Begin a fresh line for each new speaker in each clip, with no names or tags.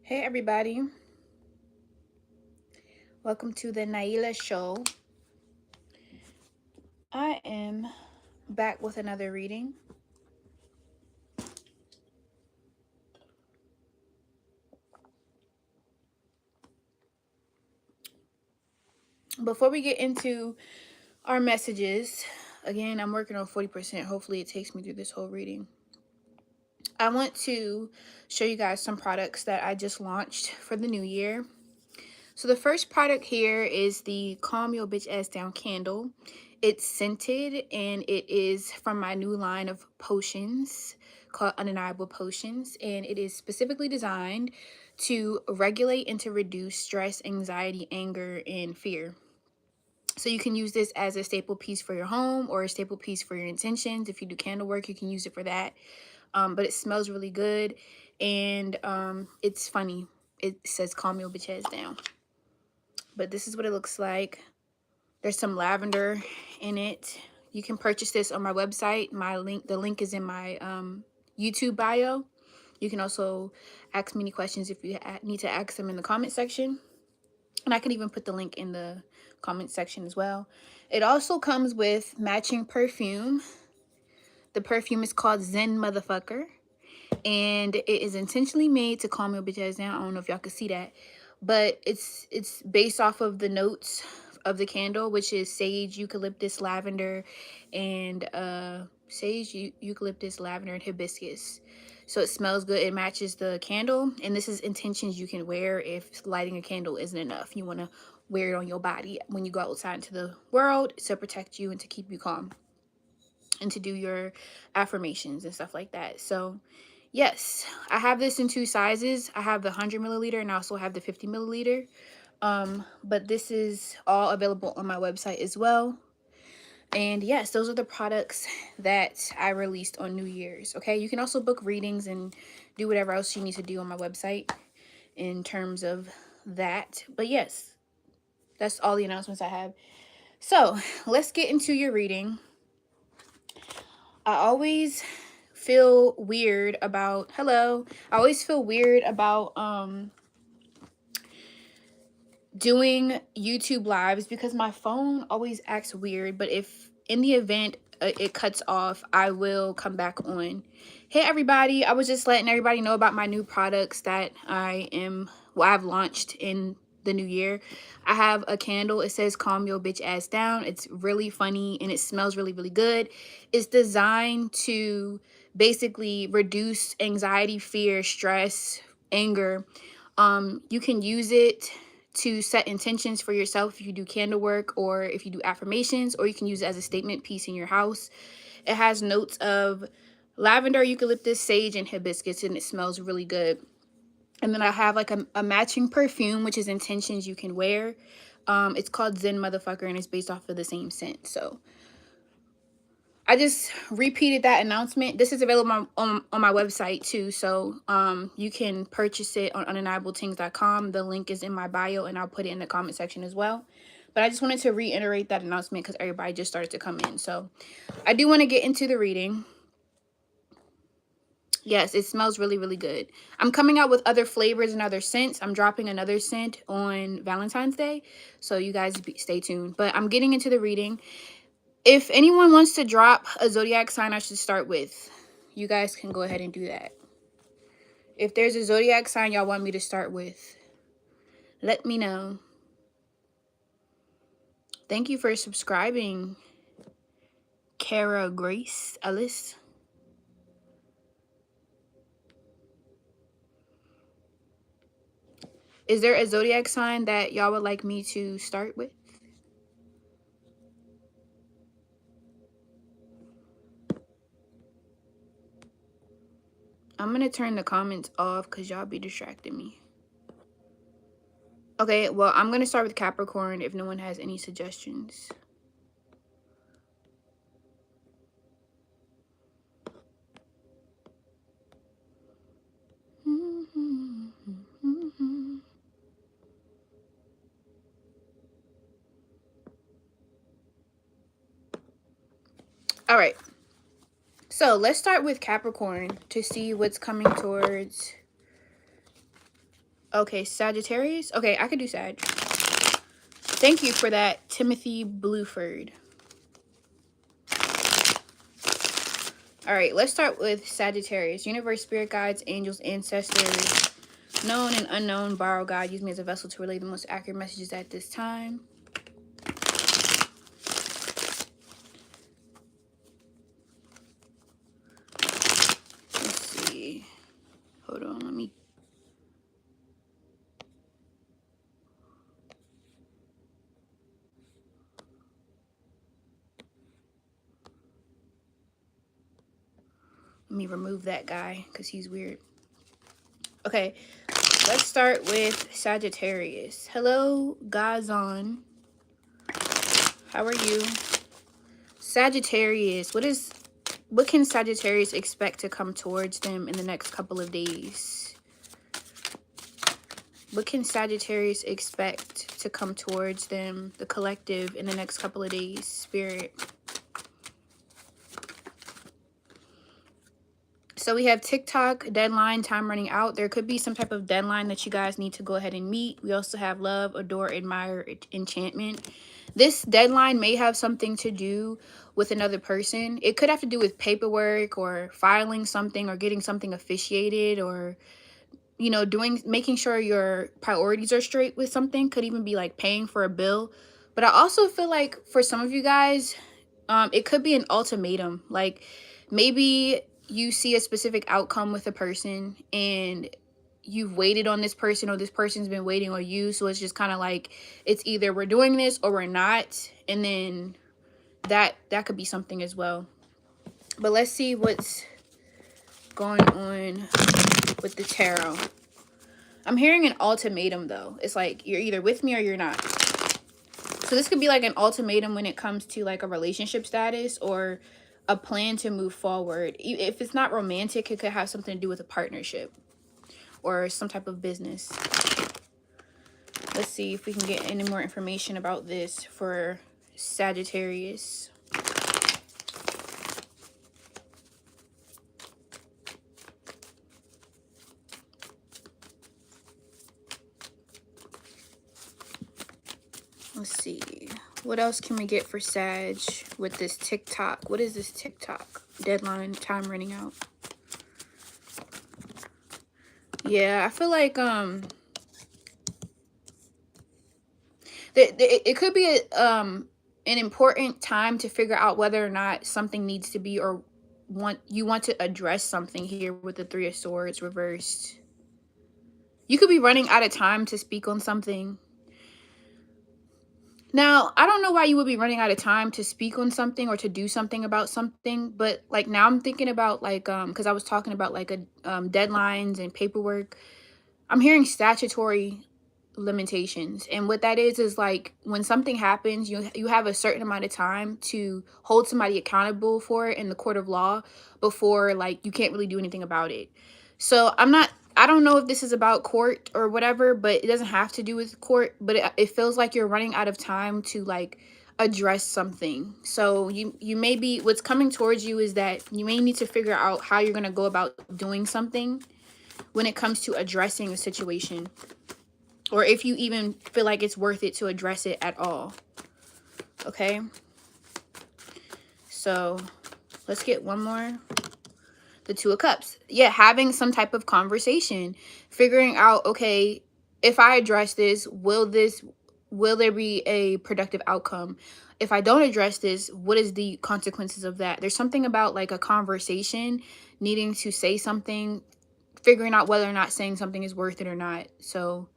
Hey everybody, welcome to the Naila Show. I am back with another reading. Before we get into our messages, again, I'm working on 40%. Hopefully it takes me through this whole reading. I want to show you guys some products that I just launched for the new year. So the first product here is the Calm Your Bitch Ass Down candle. It's scented and it is from my new line of potions called Undeniable Potions, and it is specifically designed to regulate and to reduce stress, anxiety, anger, and fear. So you can use this as a staple piece for your home or a staple piece for your intentions. If you do candle work, you can use it for that. But it smells really good, and it's funny. It says calm your bitch ass down. But this is what it looks like. There's some lavender in it. You can purchase this on my website. The link is in my YouTube bio. You can also ask me any questions if you need to ask them in the comment section. And I can even put the link in the comment section as well. It also comes with matching perfume. The perfume is called Zen Motherfucker. And it is intentionally made to calm your bitch ass down. I don't know if y'all can see that. But it's based off of the notes of the candle, which is sage, eucalyptus, lavender, and eucalyptus, lavender, and hibiscus. So it smells good. It matches the candle, and this is intentions you can wear if lighting a candle isn't enough. You want to wear it on your body when you go outside into the world to protect you and to keep you calm and to do your affirmations and stuff like that. So yes, I have this in two sizes. I have the 100 milliliter and I also have the 50 milliliter. But this is all available on my website as well. And yes, those are the products that I released on New Year's. Okay, you can also book readings and do whatever else you need to do on my website in terms of that. But yes, that's all the announcements I have. So let's get into your reading. I always feel weird about doing YouTube lives because my phone always acts weird. But if in the event it cuts off, I will come back on. Hey everybody, I was just letting everybody know about my new products that I've launched in the new year. I have a candle. It says calm your bitch ass down. It's really funny and it smells really, really good. It's designed to basically reduce anxiety, fear, stress, anger. You can use it to set intentions for yourself if you do candle work or if you do affirmations, or you can use it as a statement piece in your house. It has notes of lavender, eucalyptus, sage, and hibiscus, and it smells really good. And then I have like a matching perfume, which is intentions you can wear. It's called Zen Motherfucker, and it's based off of the same scent. So I just repeated that announcement. This is available on my website too. So you can purchase it on undeniabletings.com. The link is in my bio and I'll put it in the comment section as well. But I just wanted to reiterate that announcement because everybody just started to come in. So I do want to get into the reading. Yes, it smells really, really good. I'm coming out with other flavors and other scents. I'm dropping another scent on Valentine's Day. So you guys stay tuned. But I'm getting into the reading. If anyone wants to drop a zodiac sign I should start with, you guys can go ahead and do that. If there's a zodiac sign y'all want me to start with, let me know. Thank you for subscribing, Kara Grace Ellis. Is there a zodiac sign that y'all would like me to start with? I'm going to turn the comments off because y'all be distracting me. Okay, well, I'm going to start with Capricorn if no one has any suggestions. All right. So let's start with Capricorn to see what's coming towards Okay, Sagittarius. Okay, I could do Sag. Thank you for that, Timothy Bluford. All right, let's start with Sagittarius. Universe, spirit guides, angels, ancestors, known and unknown, borrow God. Use me as a vessel to relay the most accurate messages at this time. Let's see. Hold on, let me. Let me remove that guy because he's weird. Okay, let's start with Sagittarius. Hello, Gazon. How are you? Sagittarius, what can Sagittarius expect to come towards them in the next couple of days? What can Sagittarius expect to come towards them, the collective, in the next couple of days, Spirit? So we have TikTok, deadline, time running out. There could be some type of deadline that you guys need to go ahead and meet. We also have love, adore, admire, enchantment. This deadline may have something to do with another person. It could have to do with paperwork or filing something or getting something officiated, or, you know, making sure your priorities are straight with something. Could even be like paying for a bill. But I also feel like for some of you guys, it could be an ultimatum. Like maybe you see a specific outcome with a person and you've waited on this person, or this person's been waiting on you. So it's just kind of like, it's either we're doing this or we're not. And then that could be something as well. But let's see what's going on with the tarot. I'm hearing an ultimatum though. It's like you're either with me or you're not. So this could be like an ultimatum when it comes to like a relationship status or a plan to move forward. If it's not romantic, it could have something to do with a partnership or some type of business. Let's see if we can get any more information about this for Sagittarius. Let's see. What else can we get for Sag with this TikTok? What is this TikTok? Deadline, time running out. Yeah, I feel like it could be an important time to figure out whether or not something needs to be, or you want to address something here with the Three of Swords reversed. You could be running out of time to speak on something. Now, I don't know why you would be running out of time to speak on something or to do something about something, but like now I'm thinking about like because I was talking about like deadlines and paperwork. I'm hearing statutory limitations, and what that is like when something happens, you have a certain amount of time to hold somebody accountable for it in the court of law before like you can't really do anything about it. So I don't know if this is about court or whatever, but it doesn't have to do with court, but it feels like you're running out of time to like address something. So you may be, what's coming towards you is that you may need to figure out how you're going to go about doing something when it comes to addressing a situation, or if you even feel like it's worth it to address it at all. Okay, so let's get one more. The Two of Cups. Yeah, having some type of conversation, figuring out, okay, if I address this, will there be a productive outcome? If I don't address this, what is the consequences of that? There's something about like a conversation, needing to say something, figuring out whether or not saying something is worth it or not. So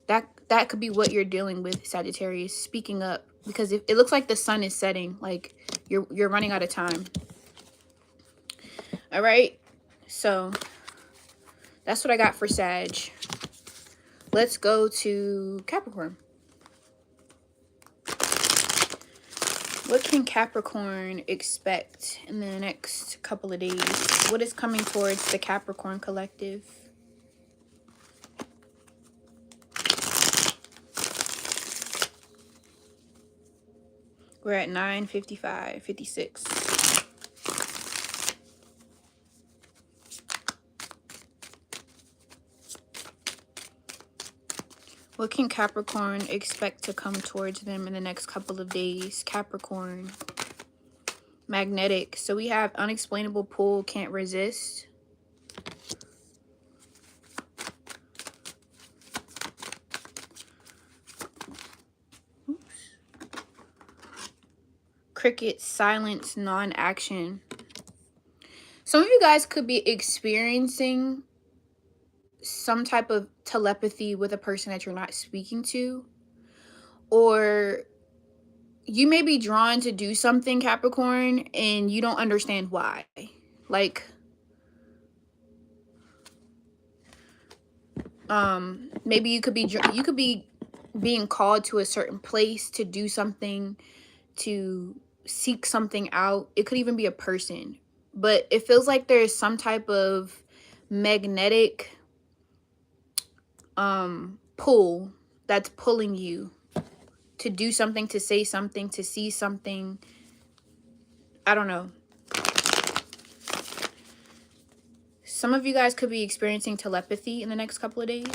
that could be what you're dealing with, Sagittarius, speaking up, because it looks like the sun is setting, like you're running out of time. All right, so that's what I got for Sag. Let's go to Capricorn. What can Capricorn expect in the next couple of days? What is coming towards the Capricorn collective? We're at 9:55, 56. What can Capricorn expect to come towards them in the next couple of days? Capricorn. Magnetic. So we have unexplainable pull, can't resist. Oops. Cricket, silence, non-action. Some of you guys could be experiencing some type of telepathy with a person that you're not speaking to, or you may be drawn to do something, Capricorn, and you don't understand why. Like, maybe you could be being called to a certain place to do something, to seek something out. It could even be a person, but it feels like there's some type of magnetic pull that's pulling you to do something, to say something, to see something. I don't know. Some of you guys could be experiencing telepathy in the next couple of days.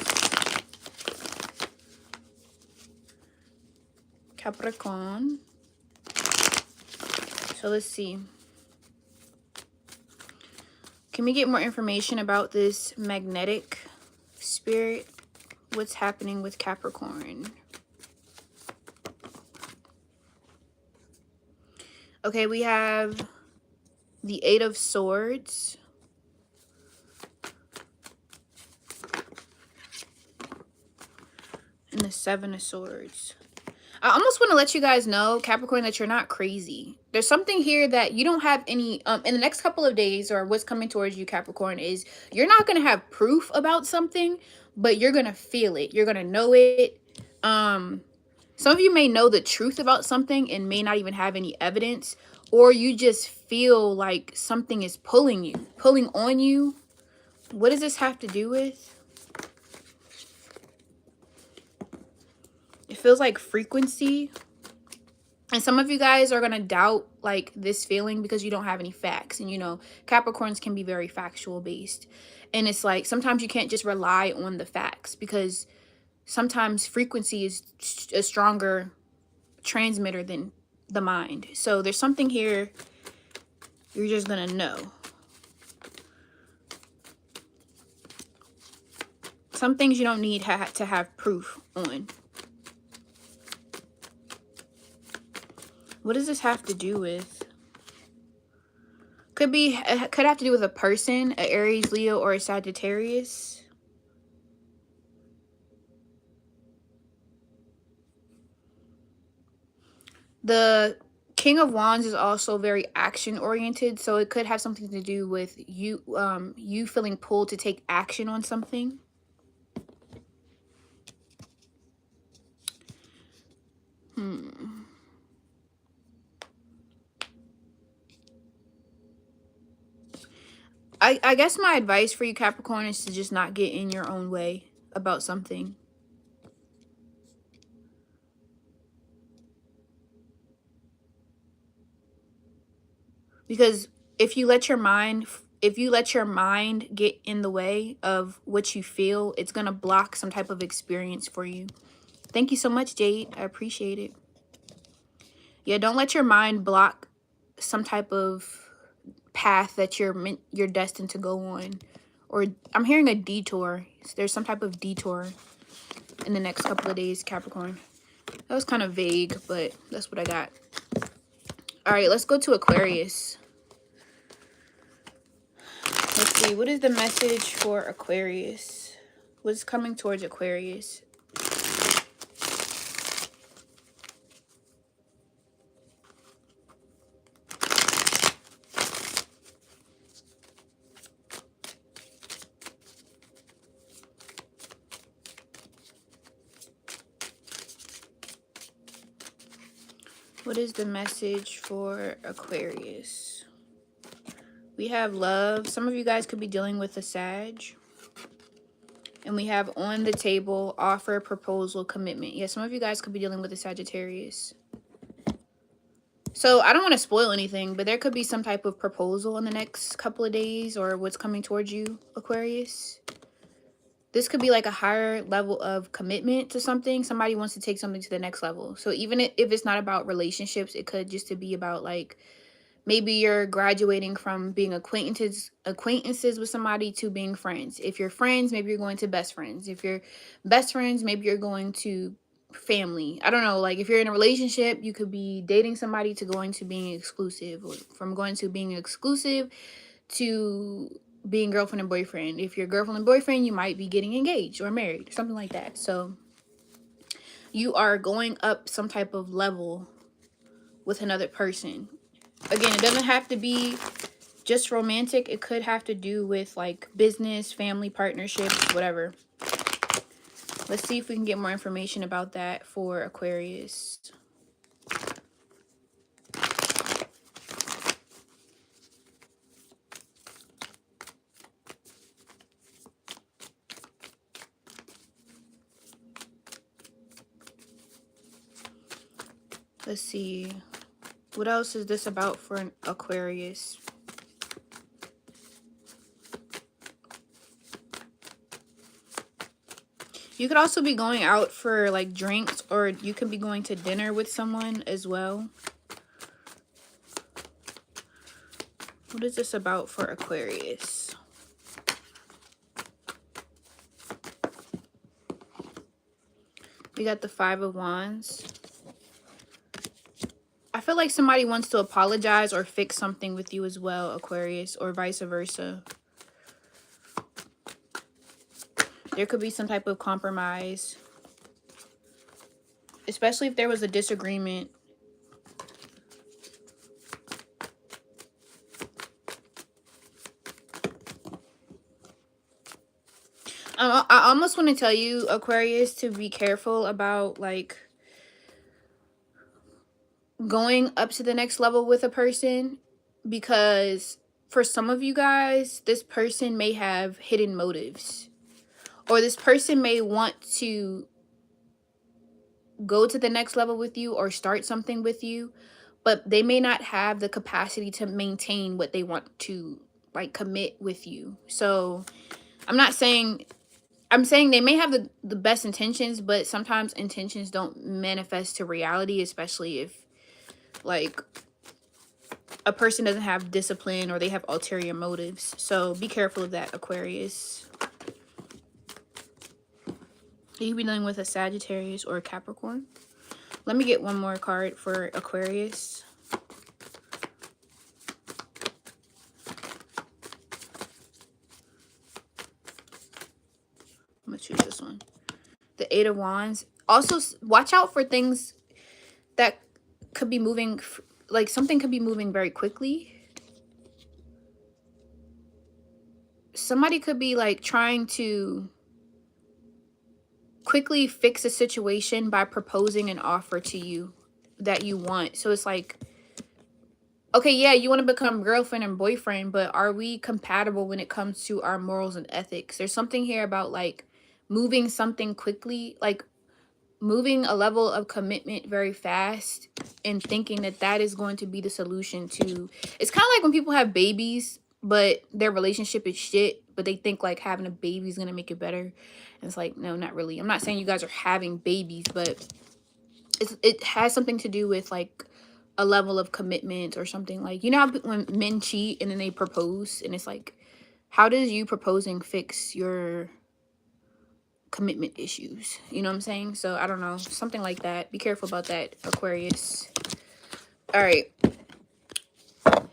Capricorn. So let's see. Can we get more information about this magnetic spirit? What's happening with Capricorn? Okay, we have the Eight of Swords. And the Seven of Swords. I almost want to let you guys know, Capricorn, that you're not crazy. There's something here that you don't have any, in the next couple of days, or what's coming towards you, Capricorn, is you're not going to have proof about something, but you're going to feel it. You're going to know it. Some of you may know the truth about something and may not even have any evidence, or you just feel like something is pulling on you. What does this have to do with? It feels like frequency. And some of you guys are going to doubt like this feeling because you don't have any facts. And you know, Capricorns can be very factual based. And it's like sometimes you can't just rely on the facts, because sometimes frequency is a stronger transmitter than the mind. So there's something here you're just going to know. Some things you don't need to have proof on. What does this have to do with? Could have to do with a person, an Aries, Leo, or a Sagittarius. The King of Wands is also very action oriented, so it could have something to do with you you feeling pulled to take action on something. I guess my advice for you, Capricorn, is to just not get in your own way about something. Because if you let your mind get in the way of what you feel, it's going to block some type of experience for you. Thank you so much, Jade. I appreciate it. Yeah, don't let your mind block some type of path that you're destined to go on. Or I'm hearing a detour. There's some type of detour in the next couple of days, Capricorn. That was kind of vague, but that's what I got. All right, let's go to Aquarius. Let's see. What is the message for Aquarius? What's coming towards Aquarius? What is the message for Aquarius? We have love. Some of you guys could be dealing with a Sag. And we have on the table, offer, proposal, commitment. Yeah, some of you guys could be dealing with a Sagittarius. So I don't want to spoil anything, but there could be some type of proposal in the next couple of days, or what's coming towards you, Aquarius. this could be like a higher level of commitment to something. Somebody wants to take something to the next level. So even if it's not about relationships, it could just to be about like maybe you're graduating from being acquaintances with somebody to being friends. If you're friends, maybe you're going to best friends. If you're best friends, maybe you're going to family. I don't know. Like if you're in a relationship, you could be dating somebody to going to being exclusive, or from going to being exclusive to being girlfriend and boyfriend. If you're girlfriend and boyfriend, you might be getting engaged or married or something like that. So you are going up some type of level with another person. Again, it doesn't have to be just romantic. It could have to do with like business, family, partnerships, whatever. Let's see if we can get more information about that for Aquarius. Let's see. What else is this about for an Aquarius? You could also be going out for like drinks, or you could be going to dinner with someone as well. What is this about for Aquarius? We got the Five of Wands. I feel like somebody wants to apologize or fix something with you as well, Aquarius, or vice versa. There could be some type of compromise, especially if there was a disagreement. I almost want to tell you, Aquarius, to be careful about like going up to the next level with a person, because for some of you guys, this person may have hidden motives, or this person may want to go to the next level with you or start something with you, but they may not have the capacity to maintain what they want to like commit with you. So I'm saying they may have the best intentions, but sometimes intentions don't manifest to reality, especially if like a person doesn't have discipline or they have ulterior motives. So be careful of that, Aquarius. You could be dealing with a Sagittarius or a Capricorn. Let me get one more card for Aquarius. I'm gonna choose this one. The Eight of Wands. Also, watch out for things that could be moving, like something could be moving very quickly. Somebody could be like trying to quickly fix a situation by proposing an offer to you that you want. So it's like, okay, yeah, you want to become girlfriend and boyfriend, but are we compatible when it comes to our morals and ethics? There's something here about like moving something quickly, like moving a level of commitment very fast and thinking that that is going to be the solution to, it's kind of like when people have babies but their relationship is shit, but they think like having a baby is going to make it better. And it's like, no, not really. I'm not saying you guys are having babies, but it has something to do with like a level of commitment or something. Like, you know how when men cheat and then they propose, and it's like, how does you proposing fix your commitment issues? You know what I'm saying? So I don't know, something like that. Be careful about that, Aquarius. All right,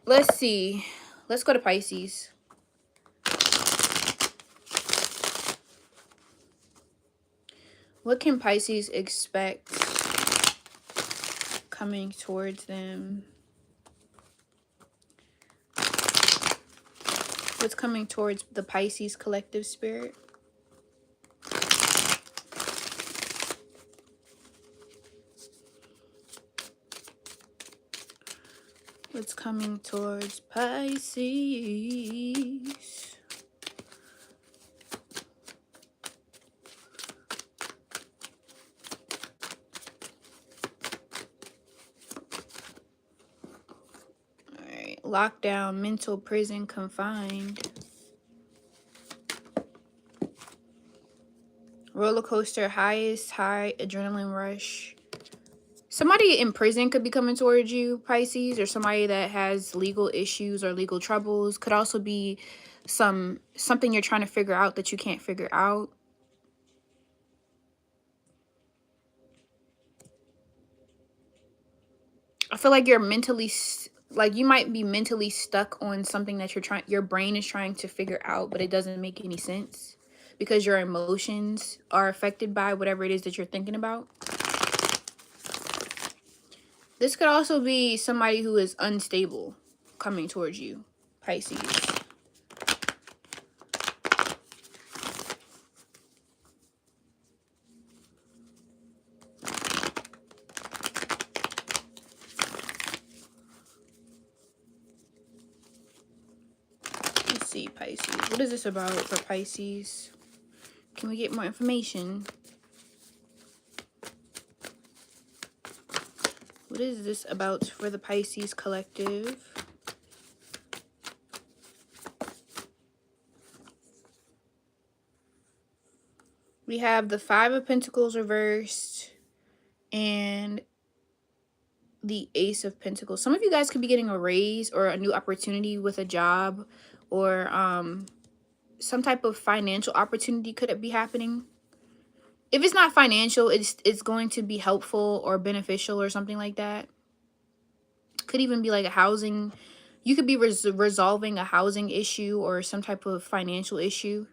let's see. Let's go to Pisces. What can Pisces expect coming towards them? What's coming towards the Pisces collective spirit? What's coming towards Pisces? Alright, lockdown, mental prison, confined. Roller coaster, highest high, adrenaline rush. Somebody in prison could be coming towards you, Pisces, or somebody that has legal issues or legal troubles. Could also be something you're trying to figure out that you can't figure out. I feel like you're mentally, like you might be mentally stuck on something that your brain is trying to figure out, but it doesn't make any sense because your emotions are affected by whatever it is that you're thinking about. This could also be somebody who is unstable coming towards you, Pisces. Let's see, Pisces. What is this about for Pisces? Can we get more information? What is this about for the Pisces collective? We have the Five of Pentacles reversed and the Ace of Pentacles. Some of you guys could be getting a raise or a new opportunity with a job, or some type of financial opportunity could be happening. If it's not financial, it's going to be helpful or beneficial or something like that. Could even be like a housing. You could be resolving a housing issue or some type of financial issue.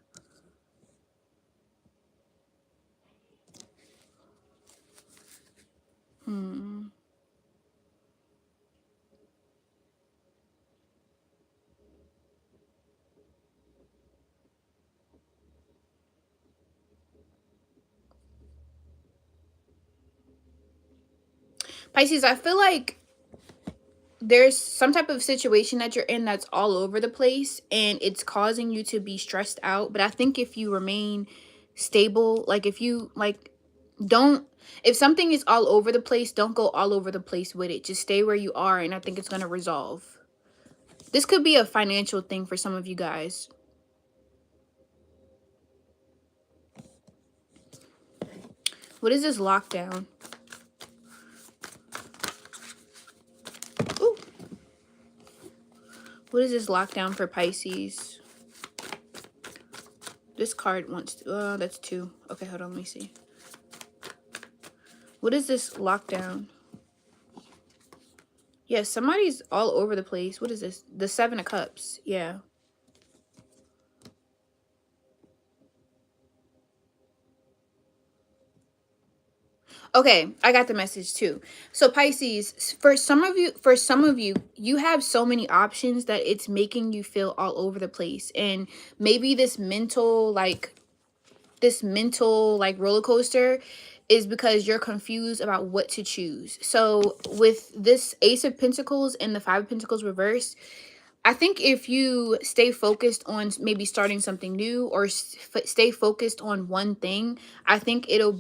Pisces, I feel like there's some type of situation that you're in that's all over the place and it's causing you to be stressed out. But I think if you remain stable, like if you if something is all over the place, don't go all over the place with it. Just stay where you are, and I think it's going to resolve. This could be a financial thing for some of you guys. What is this lockdown? Ooh. What is this lockdown for Pisces? This card wants to, that's two. Okay, hold on, let me see. What is this lockdown? Yeah, somebody's all over the place. What is this? The Seven of Cups. Yeah. Okay, I got the message too. So Pisces, for some of you, you have so many options that it's making you feel all over the place. And maybe this mental roller coaster is because you're confused about what to choose. So with this Ace of Pentacles and the Five of Pentacles reversed, I think if you stay focused on maybe starting something new or stay focused on one thing, I think it'll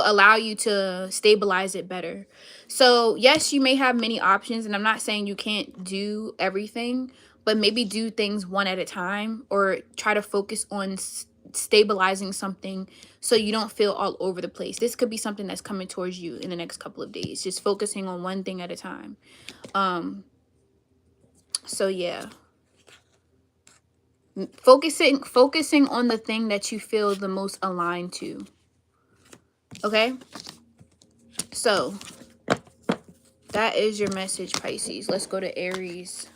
allow you to stabilize it better. So yes, you may have many options, and I'm not saying you can't do everything, but maybe do things one at a time, or try to focus on stabilizing something so you don't feel all over the place. This could be something that's coming towards you in the next couple of days, just focusing on one thing at a time. So yeah, focusing on the thing that you feel the most aligned to. Okay, so that is your message, Pisces. Let's go to Aries.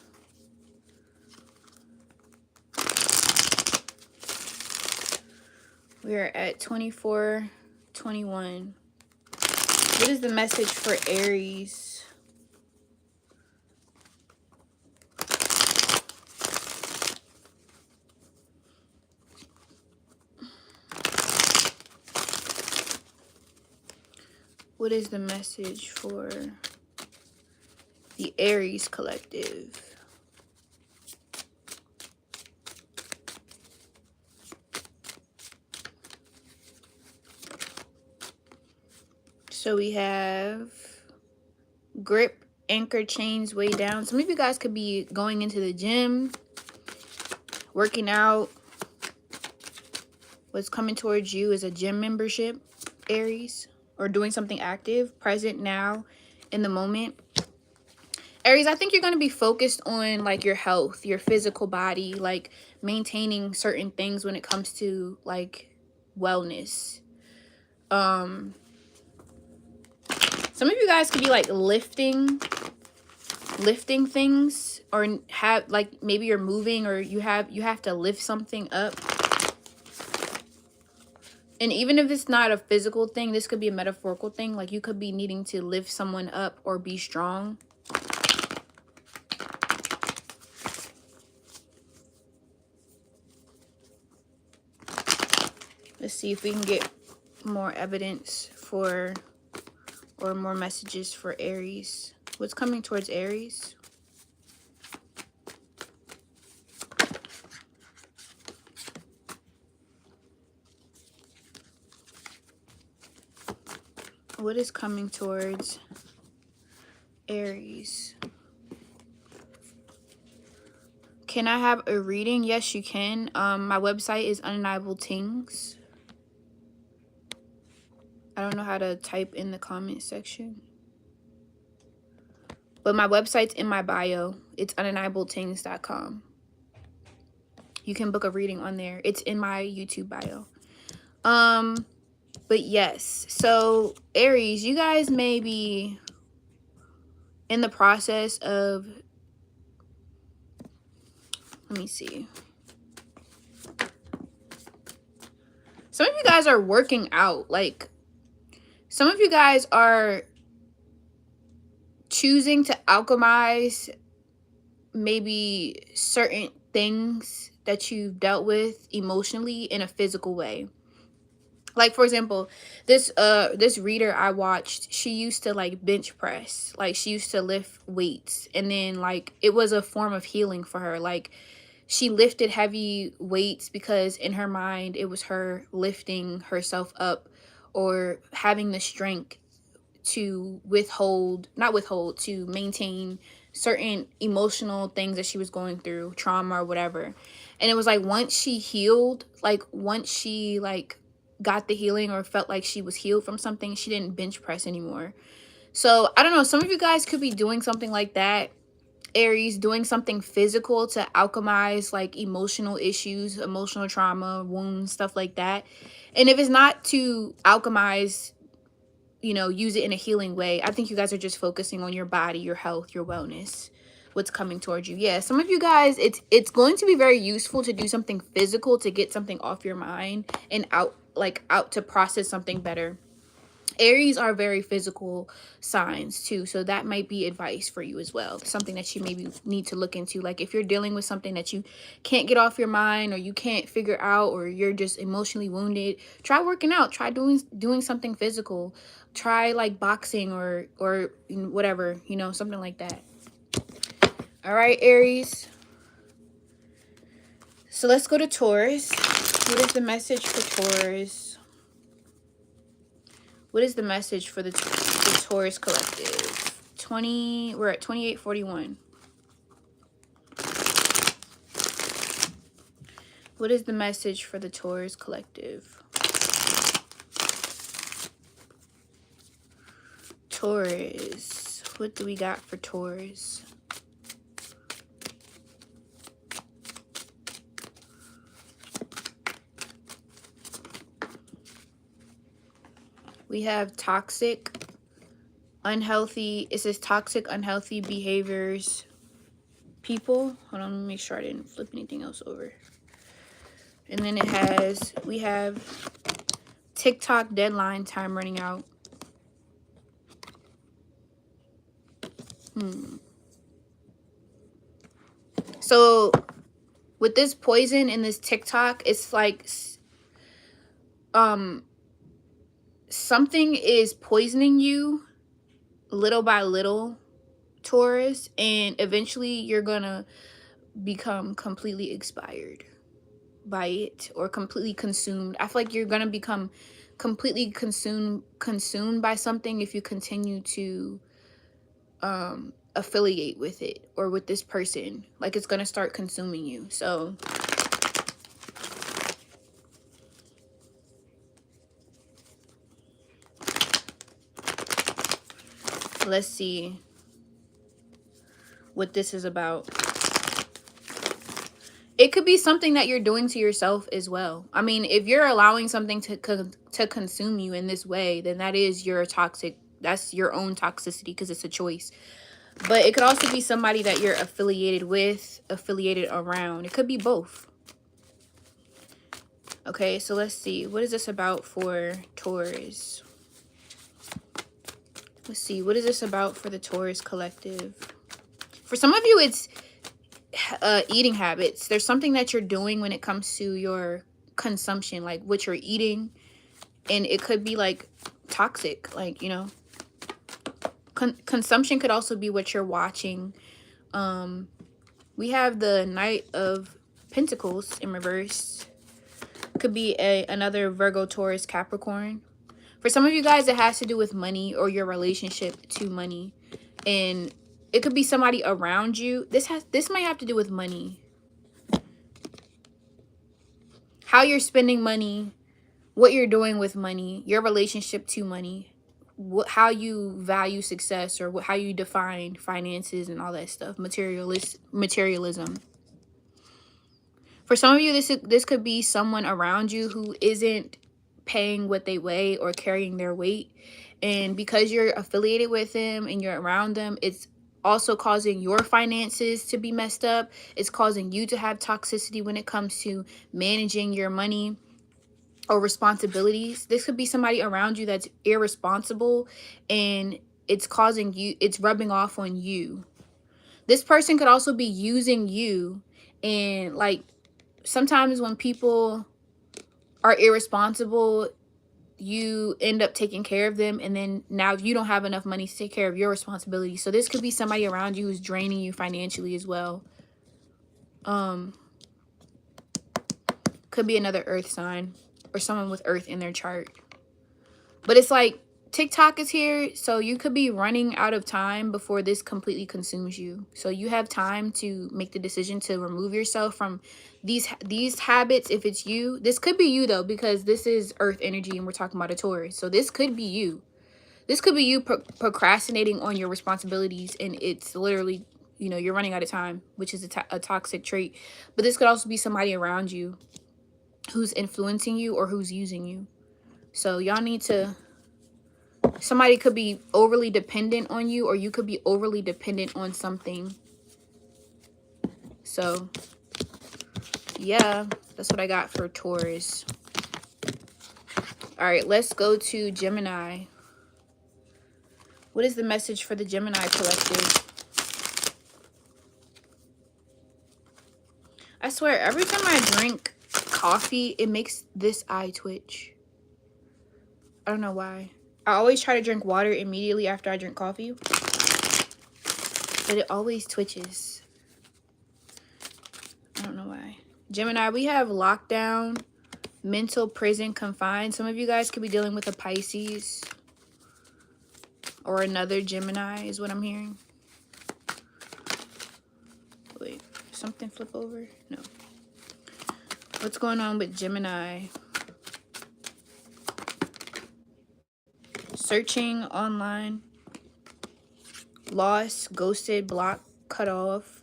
We are at 24:21. What is the message for Aries? What is the message for the Aries collective? So we have grip, anchor, chains way down. Some of you guys could be going into the gym, working out. What's coming towards you is a gym membership, Aries, or doing something active, present now, in the moment. Aries, I think you're going to be focused on like your health, your physical body, like maintaining certain things when it comes to like wellness. Some of you guys could be like lifting things, or have like maybe you're moving, or you have to lift something up. And even if it's not a physical thing, this could be a metaphorical thing. Like you could be needing to lift someone up or be strong. Let's see if we can get more evidence for, or more messages for Aries. What's coming towards Aries? What is coming towards Aries? Can I have a reading? Yes, you can. My website is Undeniable Things. I don't know how to type in the comment section, but my website's in my bio. It's undeniableThings.com. You can book a reading on there. It's in my YouTube bio. But yes, so Aries, you guys may be in the process of, let me see. Some of you guys are working out. Like, some of you guys are choosing to alchemize maybe certain things that you've dealt with emotionally in a physical way. Like, for example, this reader I watched, she used to like bench press. Like, she used to lift weights, and then like it was a form of healing for her. Like, she lifted heavy weights because in her mind it was her lifting herself up, or having the strength to to maintain certain emotional things that she was going through, trauma or whatever. And it was like once she healed, like once she like got the healing or felt like she was healed from something, she didn't bench press anymore. So I don't know, some of you guys could be doing something like that, Aries, doing something physical to alchemize like emotional issues, emotional trauma, wounds, stuff like that. And if it's not to alchemize, use it in a healing way, I think you guys are just focusing on your body, your health, your wellness, what's coming towards you. Yeah, some of you guys, it's going to be very useful to do something physical to get something off your mind and out to process something better. Aries are very physical signs too, so that might be advice for you as well. Something that you maybe need to look into. Like if you're dealing with something that you can't get off your mind, or you can't figure out, or you're just emotionally wounded, try working out. Try doing something physical. Try like boxing or whatever, something like that. All right, Aries. So let's go to Taurus. What is the message for Taurus? What is the message for the Taurus collective? We're at 2841. What is the message for the Taurus collective? Taurus. What do we got for Taurus? We have toxic, unhealthy. It says toxic, unhealthy behaviors. People. Hold on, let me make sure I didn't flip anything else over. And then we have TikTok deadline time running out. So with this poison in this TikTok, it's like something is poisoning you little by little, Taurus, and eventually you're gonna become completely expired by it, or completely consumed. I feel like you're gonna become completely consumed by something if you continue to affiliate with it or with this person. Like it's gonna start consuming you. So Let's see what this is about. It could be something that you're doing to yourself as well. I mean, if you're allowing something to consume you in this way, then that is your toxic. That's your own toxicity because it's a choice. But it could also be somebody that you're affiliated with, affiliated around. It could be both. Okay, so let's see. What is this about for Taurus? Let's see. What is this about for the Taurus collective? For some of you, it's eating habits. There's something that you're doing when it comes to your consumption, like what you're eating. And it could be like toxic, like, you know. Consumption could also be what you're watching. We have the Knight of Pentacles in reverse. Could be another Virgo, Taurus, Capricorn. For some of you guys, it has to do with money or your relationship to money. And it could be somebody around you. This might have to do with money. How you're spending money, what you're doing with money, your relationship to money, how you value success, or how you define finances and all that stuff. Materialism. For some of you, this could be someone around you who isn't paying what they weigh or carrying their weight. And because you're affiliated with them and you're around them, it's also causing your finances to be messed up. It's causing you to have toxicity when it comes to managing your money or responsibilities. This could be somebody around you that's irresponsible, and it's causing you, it's rubbing off on you. This person could also be using you, and like sometimes when people are irresponsible, you end up taking care of them, and then now you don't have enough money to take care of your responsibilities. So this could be somebody around you who's draining you financially as well. Could be another earth sign or someone with earth in their chart. But it's like TikTok is here, so you could be running out of time before this completely consumes you. So you have time to make the decision to remove yourself from these habits. If it's you, this could be you though, because this is earth energy and we're talking about a Taurus. So this could be you. This could be you procrastinating on your responsibilities, and it's literally, you know, you're running out of time, which is a toxic trait. But this could also be somebody around you who's influencing you or who's using you. So y'all need to, somebody could be overly dependent on you, or you could be overly dependent on something. So yeah, that's what I got for Taurus. All right, let's go to Gemini. What is the message for the Gemini collective? I swear, every time I drink coffee, it makes this eye twitch. I don't know why. I always try to drink water immediately after I drink coffee, but it always twitches. I don't know why. Gemini, we have lockdown, mental prison, confined. Some of you guys could be dealing with a Pisces or another Gemini is what I'm hearing. Wait, something flip over? No. What's going on with Gemini? Searching online. Lost, ghosted, blocked, cut off.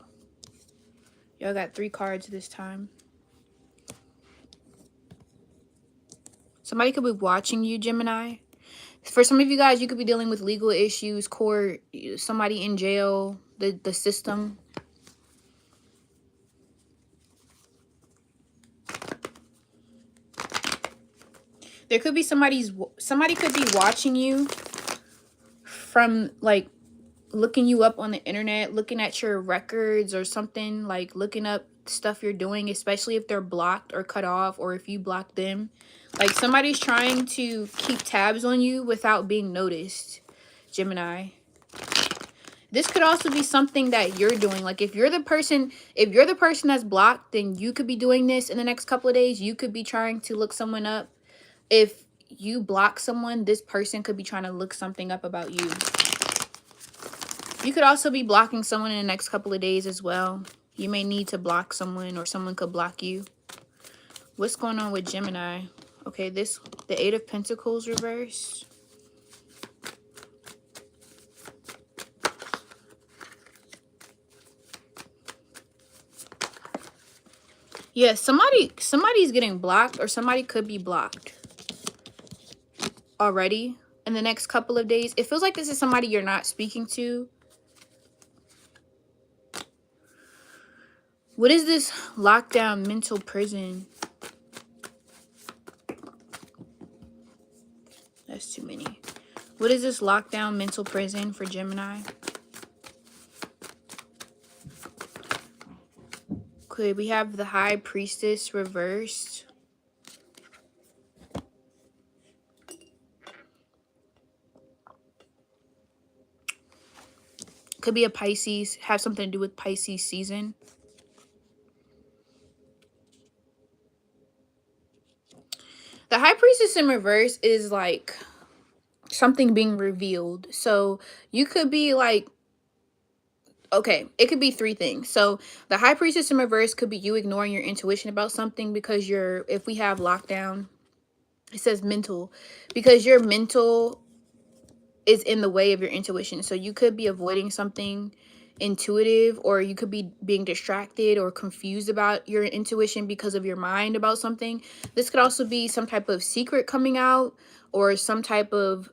Y'all got 3 cards this time. Somebody could be watching you, Gemini. For some of you guys, you could be dealing with legal issues, court, somebody in jail, the system. There could be somebody could be watching you from, like, looking you up on the internet, looking at your records or something, like looking up stuff you're doing, especially if they're blocked or cut off, or if you block them. Like somebody's trying to keep tabs on you without being noticed, Gemini. This could also be something that you're doing. Like if you're the person that's blocked, then you could be doing this in the next couple of days. You could be trying to look someone up. If you block someone, this person could be trying to look something up about you. You could also be blocking someone in the next couple of days as well. You may need to block someone, or someone could block you. What's going on with Gemini? Okay, the 8 of Pentacles reversed. Yeah, somebody's getting blocked, or somebody could be blocked already in the next couple of days. It feels like this is somebody you're not speaking to. What is this lockdown mental prison? That's too many. What is this lockdown mental prison for Gemini? Okay, we have the High Priestess reversed. Could be a Pisces, have something to do with Pisces season. The High Priestess in reverse is like something being revealed. So you could be like, okay, it could be three things. So the High Priestess in reverse could be you ignoring your intuition about something because if we have lockdown, it says mental, because your mental is in the way of your intuition. So you could be avoiding something intuitive, or you could be being distracted or confused about your intuition because of your mind about something. This could also be some type of secret coming out, or some type of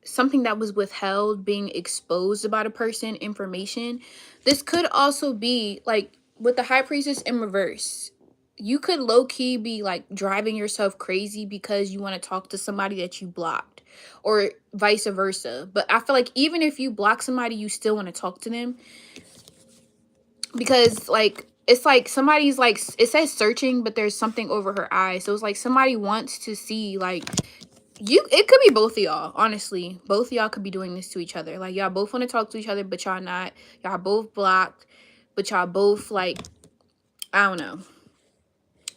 something that was withheld being exposed about a person, information. This could also be like with the High Priestess in reverse. You could low-key be like driving yourself crazy because you want to talk to somebody that you blocked, or vice versa. But I feel like even if you block somebody, you still want to talk to them, because like it's like somebody's like, it says searching, but there's something over her eye. So it's like somebody wants to see like you. It could be both of y'all, honestly. Both of y'all could be doing this to each other. Like y'all both want to talk to each other, but y'all not. Y'all both blocked, but y'all both like, I don't know.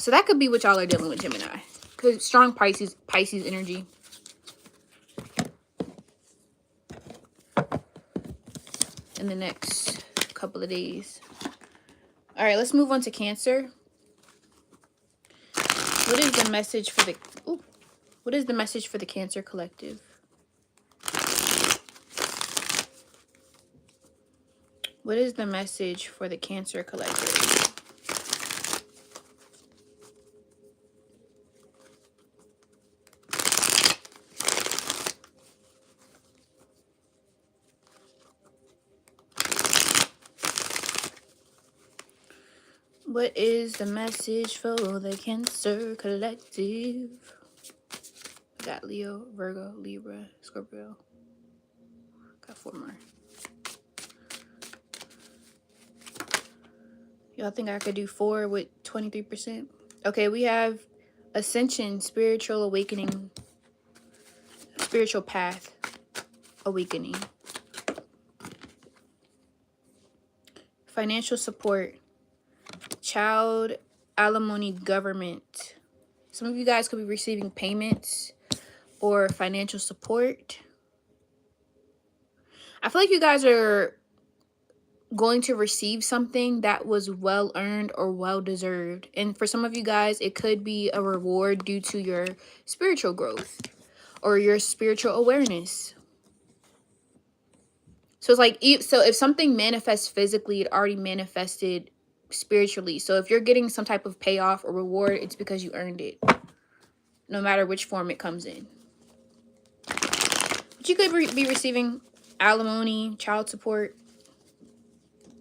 So that could be what y'all are dealing with, Gemini. Cause strong Pisces energy. In the next couple of days. All right, let's move on to Cancer. What is the message for the what is the message for the Cancer collective? What is the message for the Cancer collective? What is the message for the Cancer collective? I got Leo, Virgo, Libra, Scorpio. Got 4 more. Y'all think I could do 4 with 23%? Okay, we have Ascension, spiritual awakening, spiritual path awakening. Financial support, child alimony, government. Some of you guys could be receiving payments or financial support. I feel like you guys are going to receive something that was well earned or well deserved. And for some of you guys, it could be a reward due to your spiritual growth or your spiritual awareness. So it's like, so if something manifests physically, it already manifested spiritually. So if you're getting some type of payoff or reward, it's because you earned it, no matter which form it comes in. But you could be receiving alimony, child support.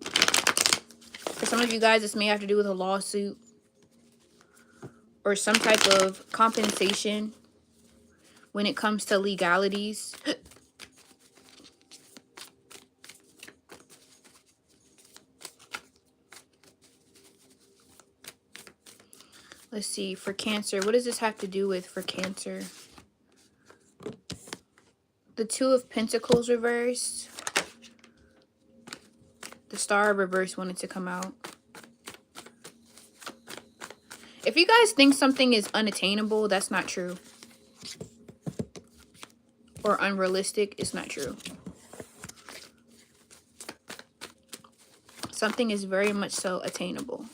For some of you guys, this may have to do with a lawsuit or some type of compensation when it comes to legalities. Let's see, for Cancer, what does this have to do with for Cancer? The 2 of Pentacles reversed. The Star reverse wanted to come out. If you guys think something is unattainable, that's not true. Or unrealistic, it's not true. Something is very much so attainable.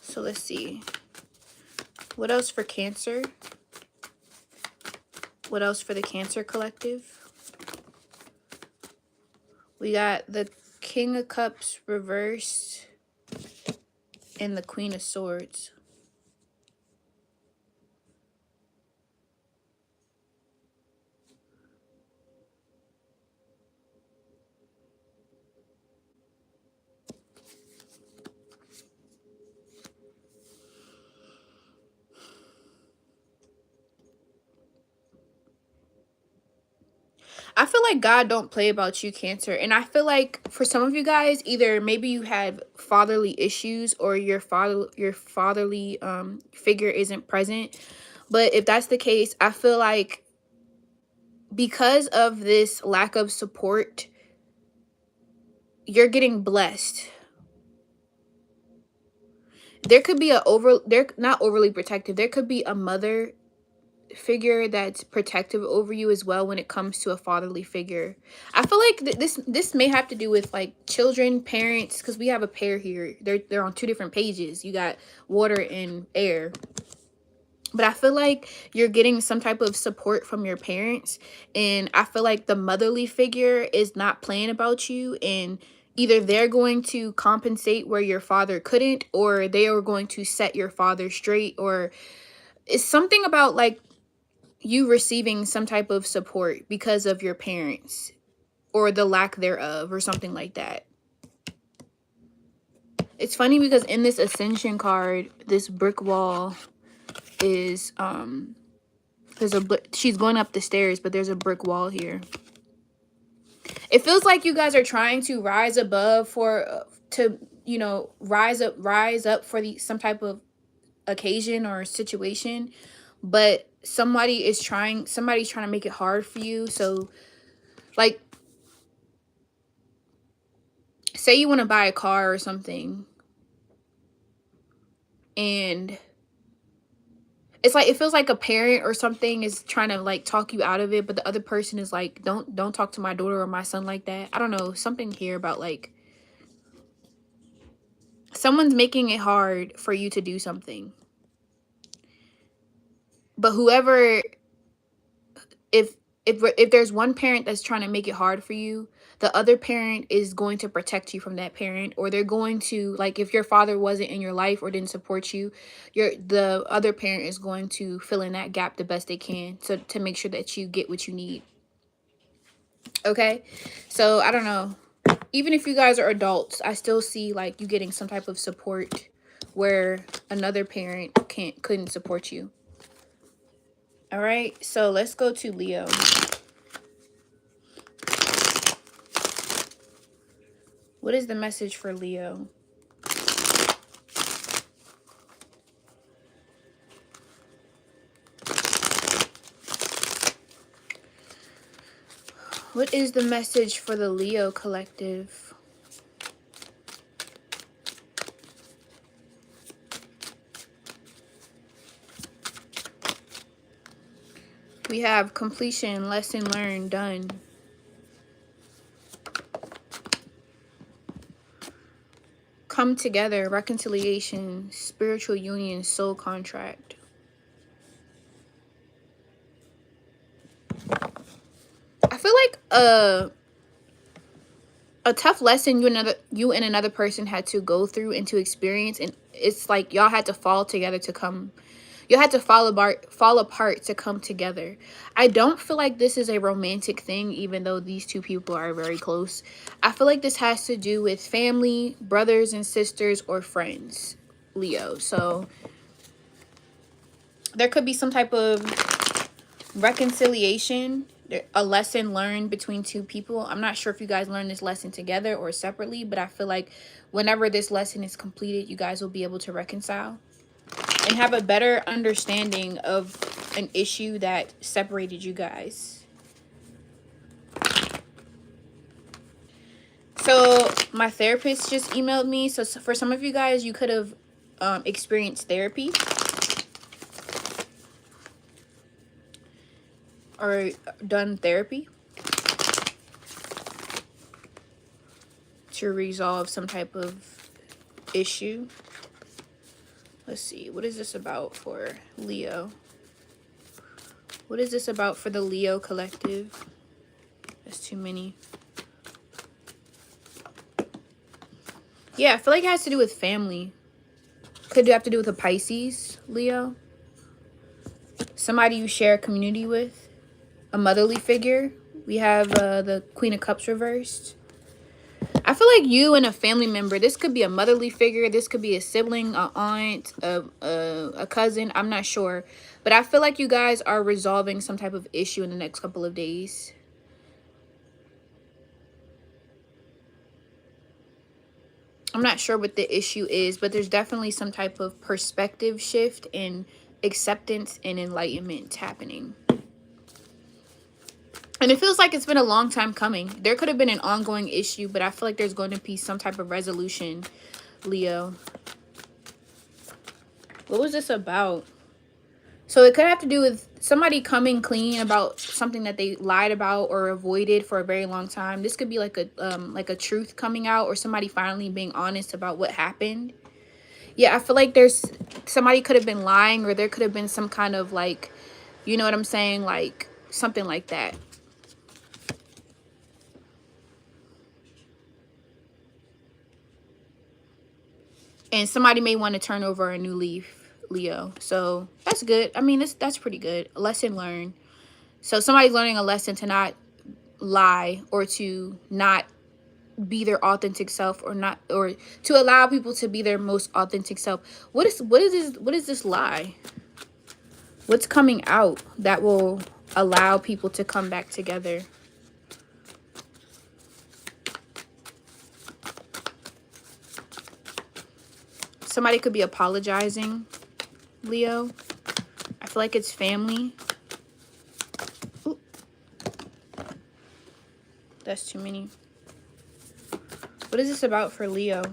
So let's see. What else for Cancer? What else for the Cancer collective? We got the King of Cups reversed and the Queen of Swords. I feel like God don't play about you, Cancer. And I feel like for some of you guys, either maybe you have fatherly issues or your fatherly figure isn't present. But if that's the case, I feel like because of this lack of support, you're getting blessed. There could be they're not overly protective. There could be a mother figure that's protective over you as well when it comes to a fatherly figure. I feel like this may have to do with like children, parents, because we have a pair here. They're on two different pages. You got water and air. But I feel like you're getting some type of support from your parents, and I feel like the motherly figure is not playing about you, and either they're going to compensate where your father couldn't, or they are going to set your father straight, or it's something about like you receiving some type of support because of your parents or the lack thereof or something like that. It's funny because in this Ascension card, this brick wall is she's going up the stairs, but there's a brick wall here. It feels like you guys are trying to rise above to rise up for some type of occasion or situation, but somebody's trying to make it hard for you. So like, say you want to buy a car or something, and it's like it feels like a parent or something is trying to like talk you out of it, but the other person is like, don't talk to my daughter or my son like that. I don't know, something here about like someone's making it hard for you to do something. But whoever, if there's one parent that's trying to make it hard for you, the other parent is going to protect you from that parent, or they're going to, like, if your father wasn't in your life or didn't support you, the other parent is going to fill in that gap the best they can to make sure that you get what you need. Okay, so I don't know, even if you guys are adults, I still see like you getting some type of support where another parent couldn't support you. All right, so let's go to Leo. What is the message for Leo? What is the message for the Leo collective? We have completion, lesson learned, done. Come together, reconciliation, spiritual union, soul contract. I feel like a tough lesson you and another person had to go through and to experience, and it's like y'all had to fall together to come. You had to fall apart to come together. I don't feel like this is a romantic thing, even though these two people are very close. I feel like this has to do with family, brothers and sisters, or friends, Leo. So there could be some type of reconciliation, a lesson learned between two people. I'm not sure if you guys learned this lesson together or separately, but I feel like whenever this lesson is completed, you guys will be able to reconcile and have a better understanding of an issue that separated you guys. So my therapist just emailed me. So for some of you guys, you could have experienced therapy or done therapy to resolve some type of issue. Let's see, what is this about for Leo? What is this about for the Leo collective? That's too many. Yeah, I feel like it has to do with family. Could have to do with a Pisces, Leo. Somebody you share a community with. A motherly figure. We have the Queen of Cups reversed. I feel like you and a family member, this could be a motherly figure, this could be a sibling, a aunt, a cousin, I'm not sure. But I feel like you guys are resolving some type of issue in the next couple of days. I'm not sure what the issue is, but there's definitely some type of perspective shift and acceptance and enlightenment happening. And it feels like it's been a long time coming. There could have been an ongoing issue, but I feel like there's going to be some type of resolution, Leo. What was this about? So it could have to do with somebody coming clean about something that they lied about or avoided for a very long time. This could be like a truth coming out, or somebody finally being honest about what happened. Yeah, I feel like there's somebody could have been lying, or there could have been some kind of like, you know what I'm saying? Like something like that. And somebody may want to turn over a new leaf, Leo. So that's good. I mean, that's pretty good. A lesson learned. So somebody's learning a lesson to not lie, or to not be their authentic self, or not, or to allow people to be their most authentic self. What is this lie? What's coming out that will allow people to come back together? Somebody could be apologizing, Leo. I feel like it's family. Ooh. That's too many. What is this about for Leo?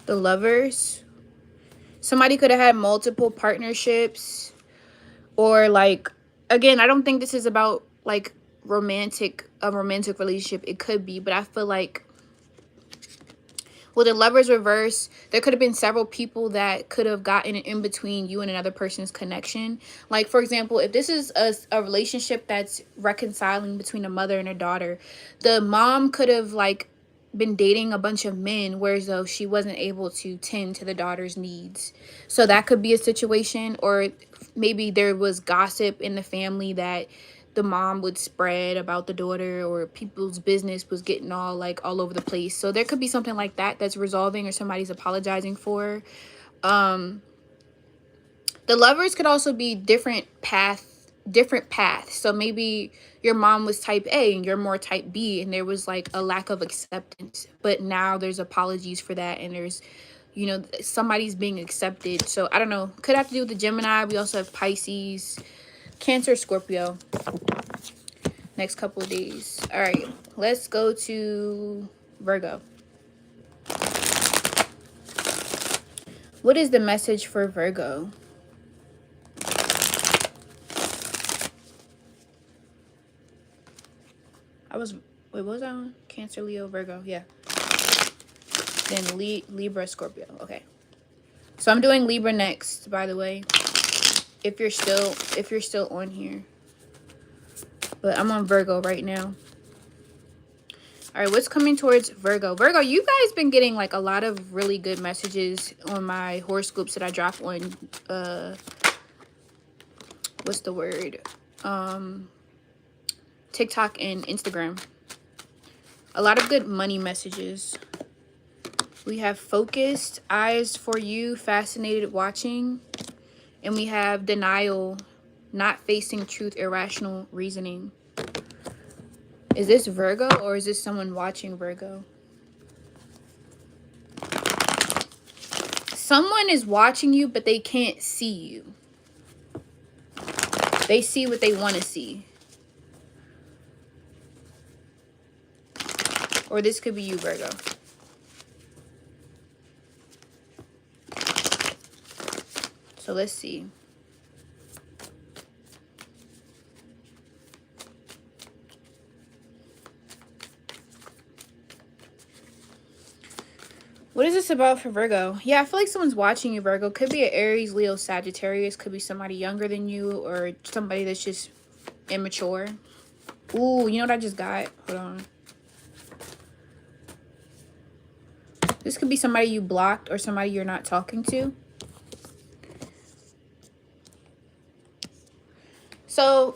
The Lovers. Somebody could have had multiple partnerships, or like, again, I don't think this is about like a romantic relationship. It could be, but I feel like with the Lovers reverse, there could have been several people that could have gotten in between you and another person's connection. Like, for example, if this is a relationship that's reconciling between a mother and a daughter, the mom could have like been dating a bunch of men, whereas though she wasn't able to tend to the daughter's needs. So that could be a situation. Or maybe there was gossip in the family that the mom would spread about the daughter, or people's business was getting all over the place. So there could be something like that that's resolving, or somebody's apologizing for. The Lovers could also be different paths. So maybe your mom was type A and you're more type B, and there was like a lack of acceptance, but now there's apologies for that, and there's, you know, somebody's being accepted. So I don't know, could have to do with the Gemini. We also have Pisces, Cancer, Scorpio next couple of days. All right, let's go to Virgo. What is the message for Virgo? What was I on? Cancer, Leo, Virgo. Yeah. Then Libra, Scorpio. Okay. So I'm doing Libra next, by the way. If you're still on here. But I'm on Virgo right now. All right, what's coming towards Virgo? Virgo, you guys been getting like a lot of really good messages on my horoscopes that I drop on what's the word? TikTok and Instagram. A lot of good money messages. We have focused, eyes for you, fascinated, watching. And we have denial, not facing truth, irrational reasoning. Is this Virgo, or is this someone watching Virgo? Someone is watching you, but they can't see you. They see what they want to see. Or this could be you, Virgo. So let's see. What is this about for Virgo? Yeah, I feel like someone's watching you, Virgo. Could be an Aries, Leo, Sagittarius. Could be somebody younger than you, or somebody that's just immature. Ooh, you know what I just got? Hold on. This could be somebody you blocked or somebody you're not talking to. So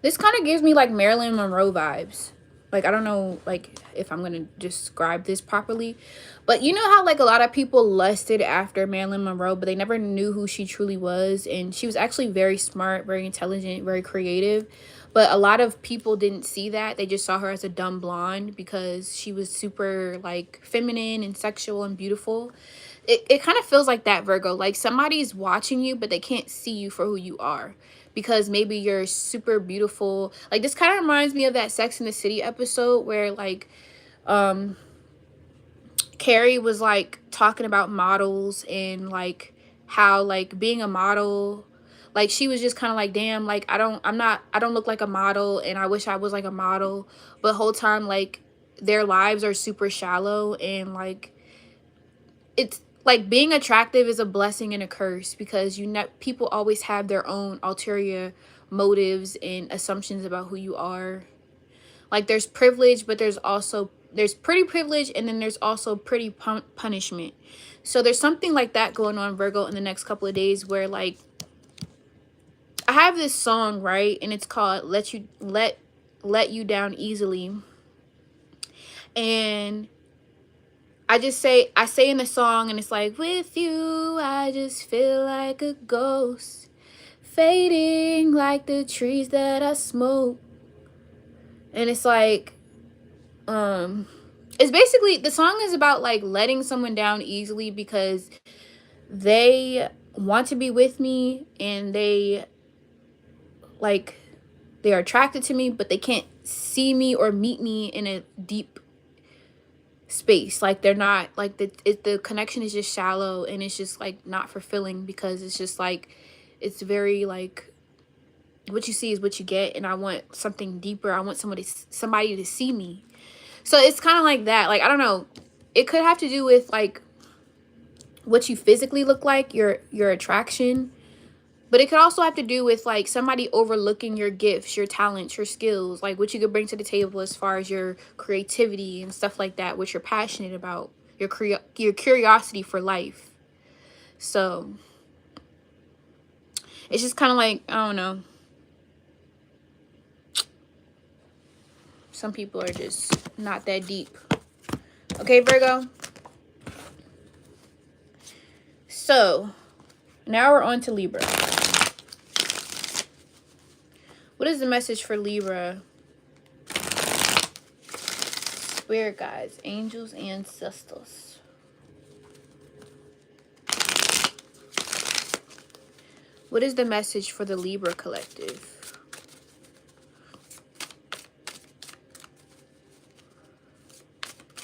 this kind of gives me like Marilyn Monroe vibes. Like, I don't know, like, if I'm going to describe this properly. But you know how, like, a lot of people lusted after Marilyn Monroe, but they never knew who she truly was. And she was actually very smart, very intelligent, very creative. But a lot of people didn't see that. They just saw her as a dumb blonde because she was super, like, feminine and sexual and beautiful. It kind of feels like that, Virgo. Like, somebody's watching you, but they can't see you for who you are. Because maybe you're super beautiful. Like, this kind of reminds me of that Sex and the City episode where, like, Carrie was, like, talking about models and, like, how, like, being a model, like, she was just kind of like, damn, like, I don't look like a model, and I wish I was like a model. But the whole time, like, their lives are super shallow, and, like, it's like being attractive is a blessing and a curse, because people always have their own ulterior motives and assumptions about who you are. Like, there's privilege, but there's pretty privilege, and then there's also pretty punishment. So there's something like that going on, Virgo, in the next couple of days, where, like, I have this song, right, and it's called let you down easily. And I say in the song, and it's like, with you, I just feel like a ghost, fading like the trees that I smoke. And it's like, it's basically, the song is about, like, letting someone down easily because they want to be with me, and they are attracted to me, but they can't see me or meet me in a deep space. Like, they're not, like, the connection is just shallow, and it's just, like, not fulfilling, because it's just, like, it's very, like, what you see is what you get, and I want something deeper. I want somebody to see me. So it's kind of like that. Like, I don't know, it could have to do with, like, what you physically look like, your attraction. But it could also have to do with, like, somebody overlooking your gifts, your talents, your skills, like, what you could bring to the table as far as your creativity and stuff like that, what you're passionate about, your curiosity for life. So it's just kind of like, I don't know. Some people are just not that deep. Okay, Virgo? So now we're on to Libra. What is the message for Libra? Spirit guides, angels, ancestors. What is the message for the Libra collective?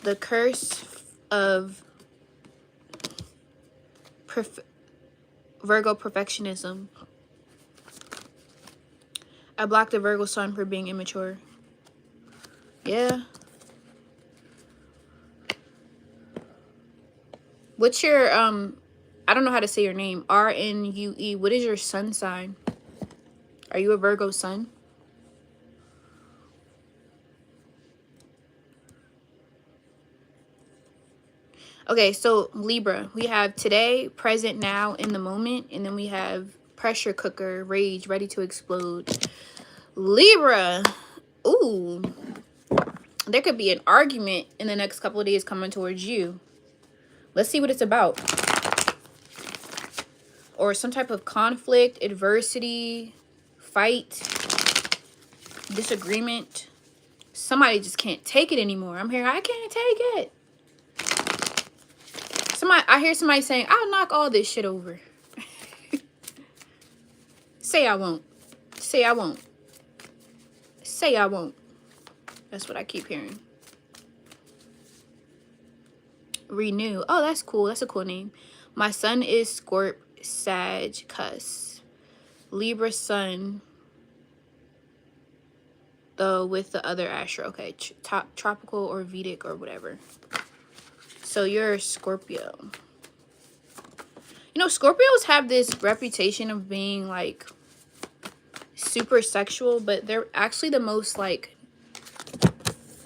The curse of Virgo perfectionism. I blocked the Virgo sun for being immature. Yeah. What's your, I don't know how to say your name. RNUE. What is your sun sign? Are you a Virgo sun? Okay, so Libra, we have today, present, now, in the moment, and then we have pressure cooker, rage, ready to explode. Libra, ooh, there could be an argument in the next couple of days coming towards you. Let's see what it's about. Or some type of conflict, adversity, fight, disagreement. Somebody just can't take it anymore. I'm hearing, I can't take it. I hear somebody saying, I'll knock all this shit over. Say I won't. Say I won't. Say I won't. That's what I keep hearing. Renew. Oh, that's cool. That's a cool name. My sun is Scorp, Sag, Cus. Libra sun. Though with the other astro. Okay. Tropical or Vedic or whatever. So you're a Scorpio. You know, Scorpios have this reputation of being, like, super sexual, but they're actually the most, like,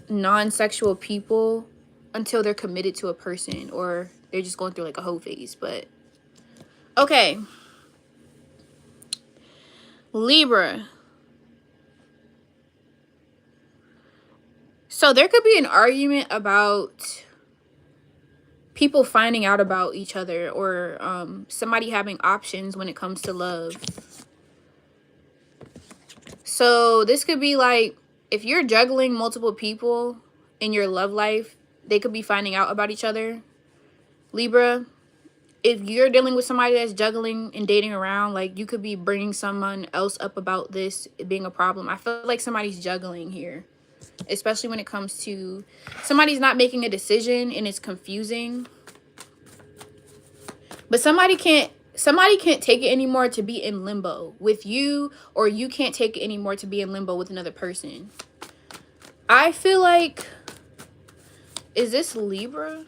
non-sexual people until they're committed to a person, or they're just going through like a whole phase. But okay, Libra. So there could be an argument about people finding out about each other, or somebody having options when it comes to love. So this could be like, if you're juggling multiple people in your love life, they could be finding out about each other. Libra, if you're dealing with somebody that's juggling and dating around, like, you could be bringing someone else up about this being a problem. I feel like somebody's juggling here, especially when it comes to somebody's not making a decision and it's confusing. But somebody can't take it anymore to be in limbo with you, or you can't take it anymore to be in limbo with another person. I feel like, is this Libra?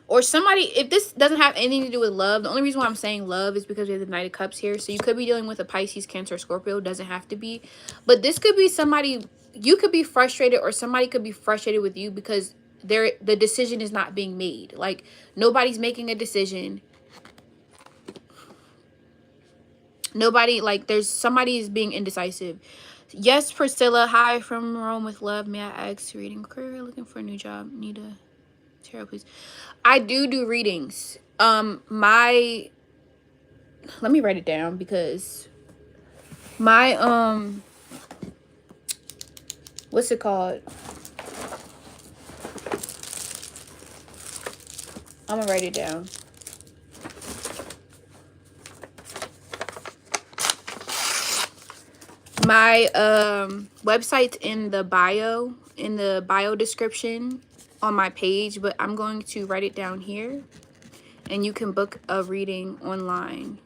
Or somebody, if this doesn't have anything to do with love, the only reason why I'm saying love is because we have the Knight of Cups here. So you could be dealing with a Pisces, Cancer, Scorpio. Doesn't have to be. But this could be somebody, you could be frustrated, or somebody could be frustrated with you because the decision is not being made. Like, nobody's making a decision. Nobody, like, there's somebody is being indecisive. Yes, Priscilla. Hi from Rome with love. May I ask, reading career, looking for a new job, need a tarot, please? I do readings. My, let me write it down, because my what's it called? I'm gonna write it down. My website's in the bio description on my page, but I'm going to write it down here, and you can book a reading online.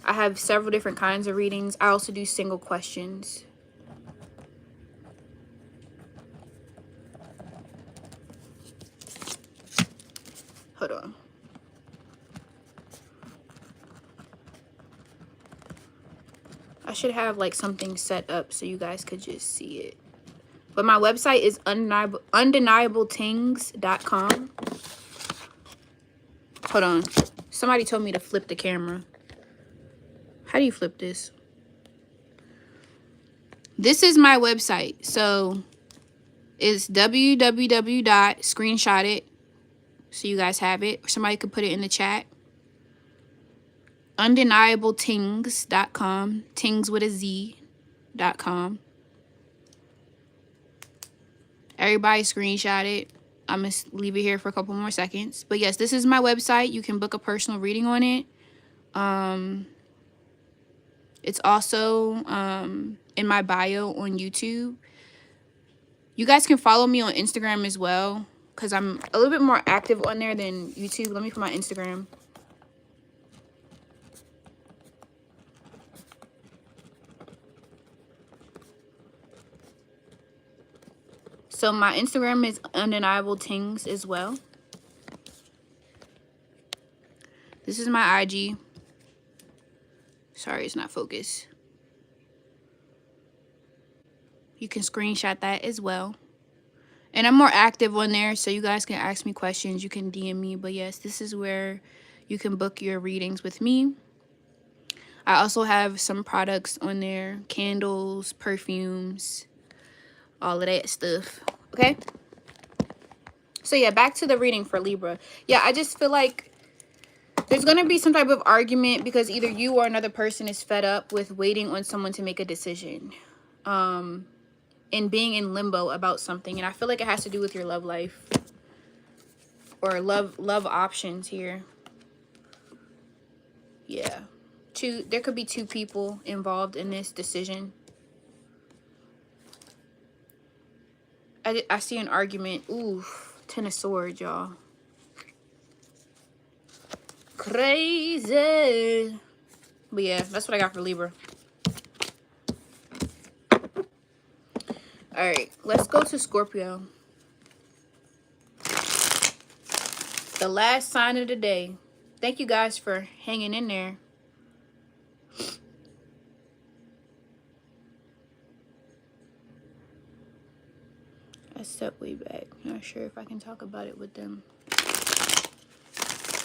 I have several different kinds of readings. I also do single questions. Hold on. I should have like something set up so you guys could just see it. But my website is undeniabletings.com. Hold on. Somebody told me to flip the camera. How do you flip this? This is my website. So it's www.screenshot it so you guys have it. Or somebody could put it in the chat. Undeniabletings.com. Tings with a Z.com. Everybody screenshot it. I'm going to leave it here for a couple more seconds. But yes, this is my website. You can book a personal reading on it. It's also in my bio on YouTube. You guys can follow me on Instagram as well, because I'm a little bit more active on there than YouTube. Let me put my Instagram. So my Instagram is Undeniable Tings as well. This is my IG. Sorry, it's not focused. You can screenshot that as well. And I'm more active on there, so you guys can ask me questions. You can DM me. But yes, this is where you can book your readings with me. I also have some products on there. Candles, perfumes, all of that stuff. Okay? So yeah, back to the reading for Libra. Yeah, I just feel like there's going to be some type of argument because either you or another person is fed up with waiting on someone to make a decision. And being in limbo about something. And I feel like it has to do with your love life. Or love options here. Yeah. There could be two people involved in this decision. I see an argument. Ooh, 10 of Swords, y'all. Crazy. But yeah, that's what I got for Libra. Alright, let's go to Scorpio. The last sign of the day. Thank you guys for hanging in there. I stepped way back. Not sure if I can talk about it with them. I'm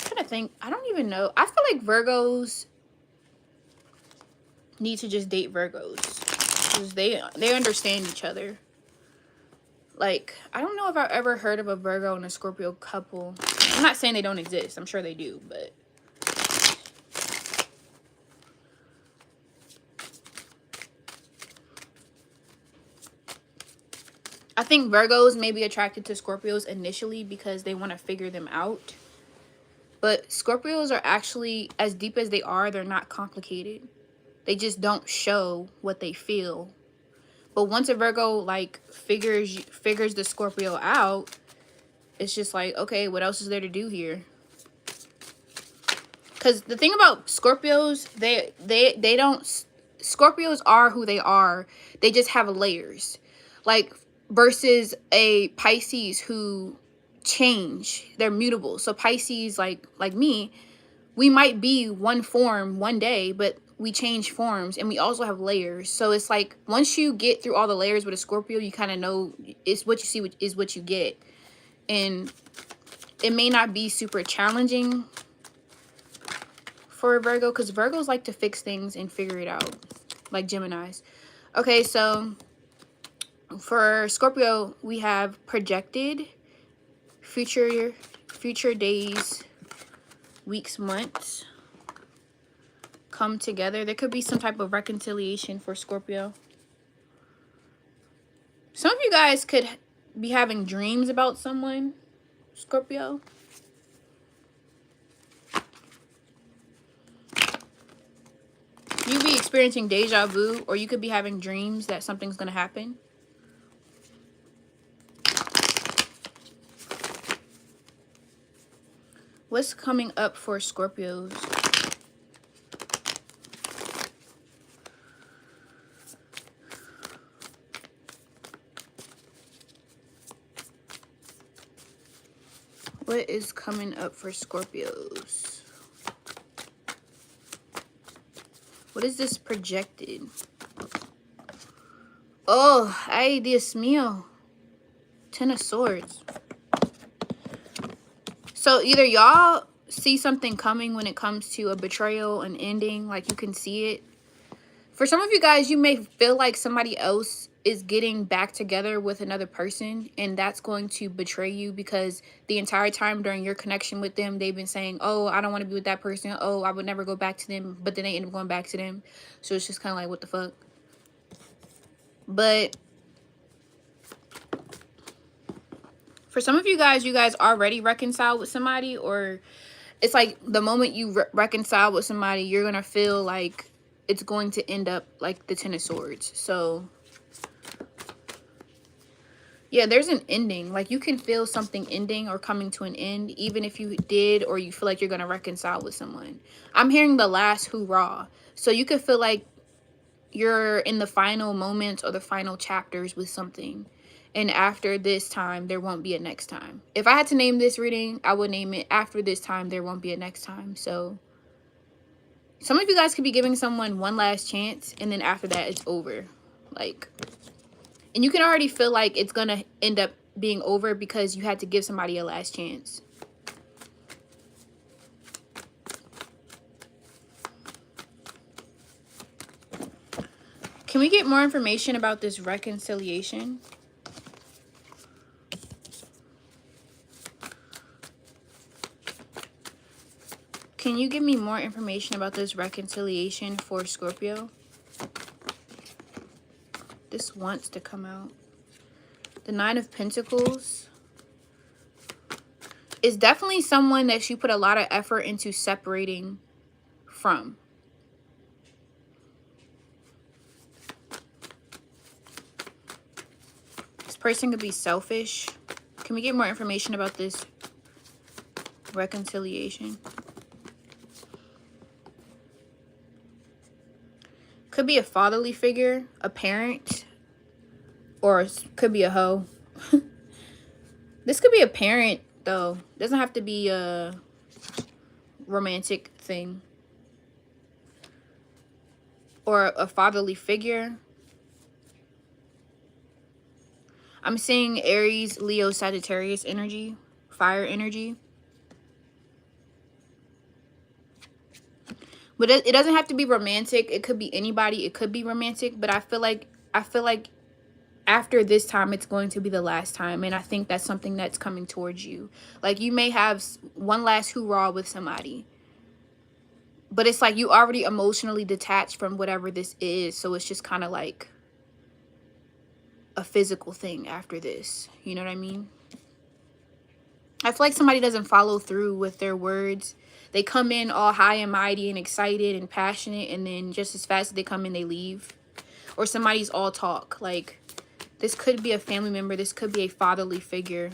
trying to think. I don't even know. I feel like Virgos need to just date Virgos because they understand each other. Like, I don't know if I've ever heard of a Virgo and a Scorpio couple. I'm not saying they don't exist. I'm sure they do, but I think Virgos may be attracted to Scorpios initially because they want to figure them out. But Scorpios are actually, as deep as they are, they're not complicated. They just don't show what they feel. But once a Virgo like figures the Scorpio out, it's just like, okay, what else is there to do here? Because the thing about Scorpios, they don't, Scorpios are who they are. They just have layers. Like, versus a Pisces who change. They're mutable. So Pisces, like me, we might be one form one day, but we change forms, and we also have layers. So it's like, once you get through all the layers with a Scorpio, you kind of know it's what you see is what you get. And it may not be super challenging for a Virgo, because Virgos like to fix things and figure it out, like Geminis. Okay, so for Scorpio, we have projected, future days, weeks, months come together. There could be some type of reconciliation for Scorpio. Some of you guys could be having dreams about someone, Scorpio. You be experiencing deja vu, or you could be having dreams that something's going to happen. What's coming up for Scorpios? What is coming up for Scorpios? What is this projected? Oh, ay, Dios mío. 10 of Swords. So either y'all see something coming when it comes to a betrayal, an ending, like you can see it. For some of you guys, you may feel like somebody else is getting back together with another person, and that's going to betray you, because the entire time during your connection with them, they've been saying, oh, I don't want to be with that person. Oh, I would never go back to them. But then they end up going back to them. So it's just kind of like, what the fuck? But for some of you guys already reconciled with somebody, or it's like the moment you reconcile with somebody, you're going to feel like it's going to end up like the 10 of Swords. So yeah, there's an ending. Like, you can feel something ending or coming to an end, even if you did, or you feel like you're going to reconcile with someone. I'm hearing the last hoorah. So you could feel like you're in the final moments or the final chapters with something. And after this time, there won't be a next time. If I had to name this reading, I would name it After This Time, There Won't Be a Next Time. So some of you guys could be giving someone one last chance, and then after that, it's over. Like, and you can already feel like it's going to end up being over because you had to give somebody a last chance. Can we get more information about this reconciliation? Can you give me more information about this reconciliation for Scorpio? This wants to come out. The Nine of Pentacles is definitely someone that you put a lot of effort into separating from. This person could be selfish. Can we get more information about this reconciliation? Could be a fatherly figure, a parent, or could be a hoe. This could be a parent, though. Doesn't have to be a romantic thing. Or a fatherly figure. I'm seeing Aries, Leo, Sagittarius energy, fire energy. But it doesn't have to be romantic. It could be anybody. It could be romantic. But I feel like after this time, it's going to be the last time. And I think that's something that's coming towards you. Like, you may have one last hoorah with somebody. But it's like you already emotionally detached from whatever this is. So it's just kind of like a physical thing after this. You know what I mean? I feel like somebody doesn't follow through with their words. They come in all high and mighty and excited and passionate, and then just as fast as they come in, they leave. Or somebody's all talk. Like, this could be a family member. This could be a fatherly figure.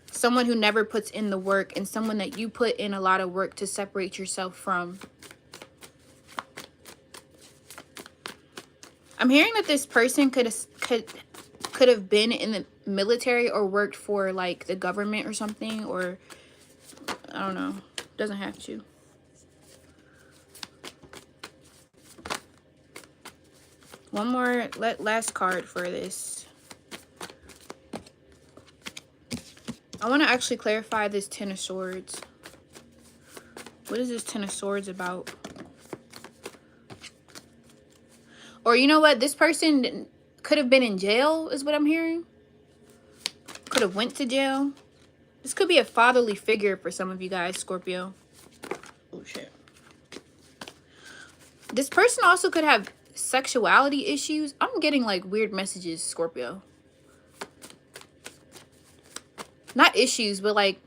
Someone who never puts in the work, and someone that you put in a lot of work to separate yourself from. I'm hearing that this person could have been in the military or worked for like the government or something, or I don't know. Doesn't have to. One more last card for this. I want to actually clarify this Ten of Swords. What is this Ten of Swords about? Or you know what? This person could have been in jail is what I'm hearing. Could have went to jail. This could be a fatherly figure for some of you guys, Scorpio. Oh, shit. This person also could have sexuality issues. I'm getting like weird messages, Scorpio. Not issues, but like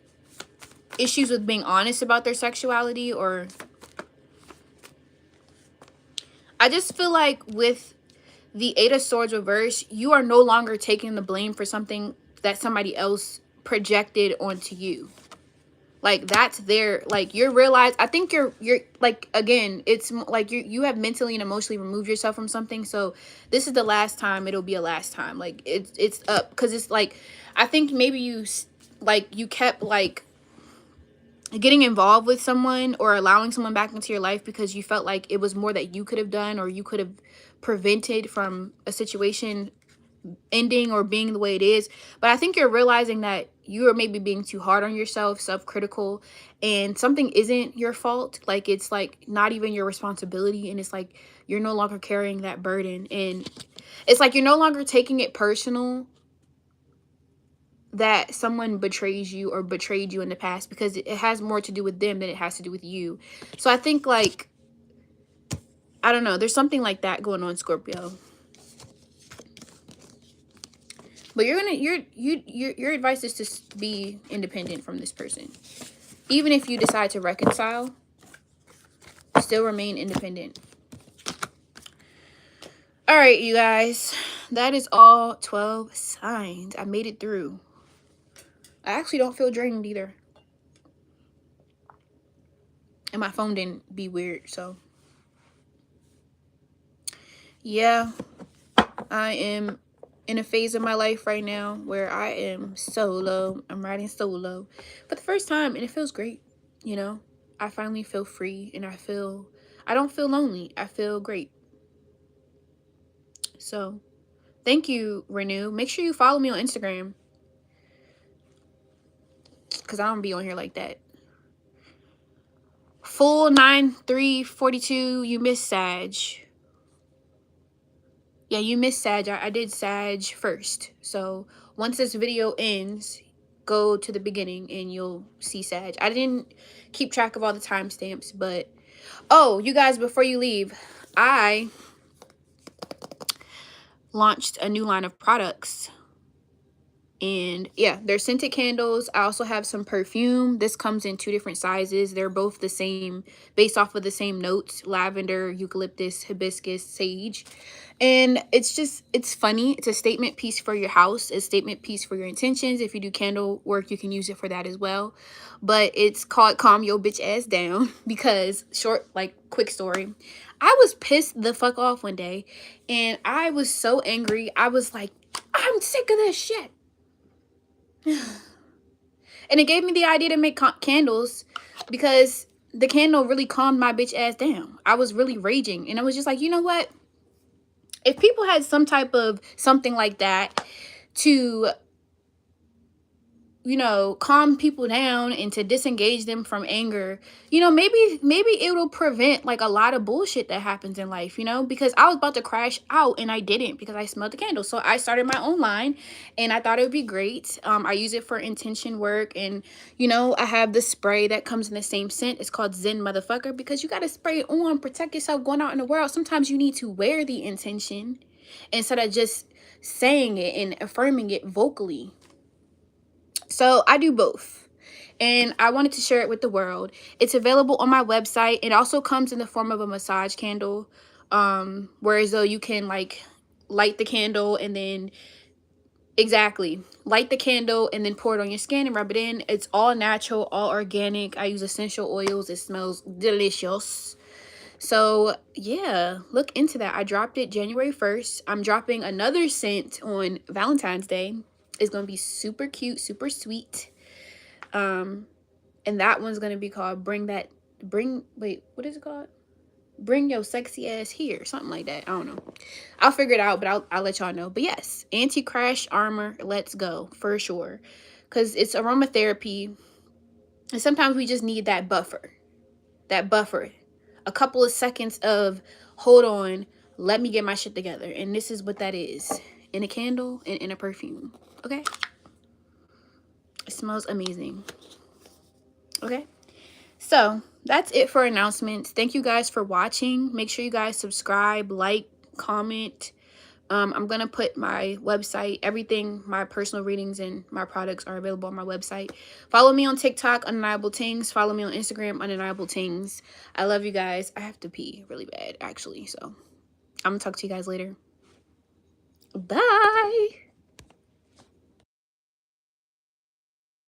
issues with being honest about their sexuality. Or I just feel like with the Eight of Swords reverse, you are no longer taking the blame for something that somebody else projected onto you. Like, that's their, like, you're realize, I think you're like, again, it's like you have mentally and emotionally removed yourself from something. So this is the last time it'll be a last time. Like, it's up, because it's like, I think maybe you kept like getting involved with someone or allowing someone back into your life because you felt like it was more that you could have done, or you could have prevented from a situation ending or being the way it is. But I think you're realizing that you are maybe being too hard on yourself, self-critical, and something isn't your fault. Like, it's like not even your responsibility, and it's like you're no longer carrying that burden, and it's like you're no longer taking it personal that someone betrays you or betrayed you in the past, because it has more to do with them than it has to do with you. So I think, like, I don't know, there's something like that going on, Scorpio. But your advice is to be independent from this person. Even if you decide to reconcile, still remain independent. All right, you guys. That is all 12 signs. I made it through. I actually don't feel drained either. And my phone didn't be weird, so. Yeah. I am in a phase of my life right now where I am solo. I'm riding solo for the first time, and it feels great. You know, I finally feel free, and I don't feel lonely. I feel great. So thank you, Renew. Make sure you follow me on Instagram, because I don't be on here like that. Full 9/3/42. You missed Sag. Yeah, you missed Sag. I did Sag first. So once this video ends, go to the beginning and you'll see Sag. I didn't keep track of all the timestamps, but oh, you guys, before you leave, I launched a new line of products. And yeah, they're scented candles. I also have some perfume. This comes in 2 different sizes. They're both the same, based off of the same notes: lavender, eucalyptus, hibiscus, sage. And it's funny. It's a statement piece for your house, a statement piece for your intentions. If you do candle work, you can use it for that as well. But it's called Calm Your Bitch Ass Down, because quick story. I was pissed the fuck off one day, and I was so angry. I was like, I'm sick of this shit. And it gave me the idea to make candles, because the candle really calmed my bitch ass down. I was really raging, and I was just like, you know what? if people had some type of something like that to, you know, calm people down and to disengage them from anger, you know, maybe it'll prevent like a lot of bullshit that happens in life, you know, because I was about to crash out and I didn't because I smelled the candle. So I started my own line and I thought it would be great. I use it for intention work, and you know, I have the spray that comes in the same scent. It's called Zen Motherfucker, because you got to spray it on, protect yourself going out in the world. Sometimes you need to wear the intention instead of just saying it and affirming it vocally. So I do both, and I wanted to share it with the world. It's available on my website. It also comes in the form of a massage candle, whereas though you can like light the candle and then exactly light the candle and then pour it on your skin and rub it in. It's all natural, all organic. I use essential oils. It smells delicious. So yeah, look into that. I dropped it January 1st. I'm dropping another scent on Valentine's Day. It's gonna be super cute, super sweet. And that one's gonna be called wait, what is it called? Bring your sexy ass here, something like that. I don't know. I'll figure it out, but I'll let y'all know. But yes, anti-crash armor, let's go for sure, because it's aromatherapy, and sometimes we just need that buffer, a couple of seconds of hold on, let me get my shit together, and this is what that is in a candle and in a perfume. Okay, it smells amazing. Okay. So that's it for announcements. Thank you guys for watching. Make sure you guys subscribe, like, comment. I'm going to put my website, everything, my personal readings and my products are available on my website. Follow me on TikTok, Undeniable Tings. Follow me on Instagram, Undeniable Tings. I love you guys. I have to pee really bad, actually. So I'm going to talk to you guys later. Bye.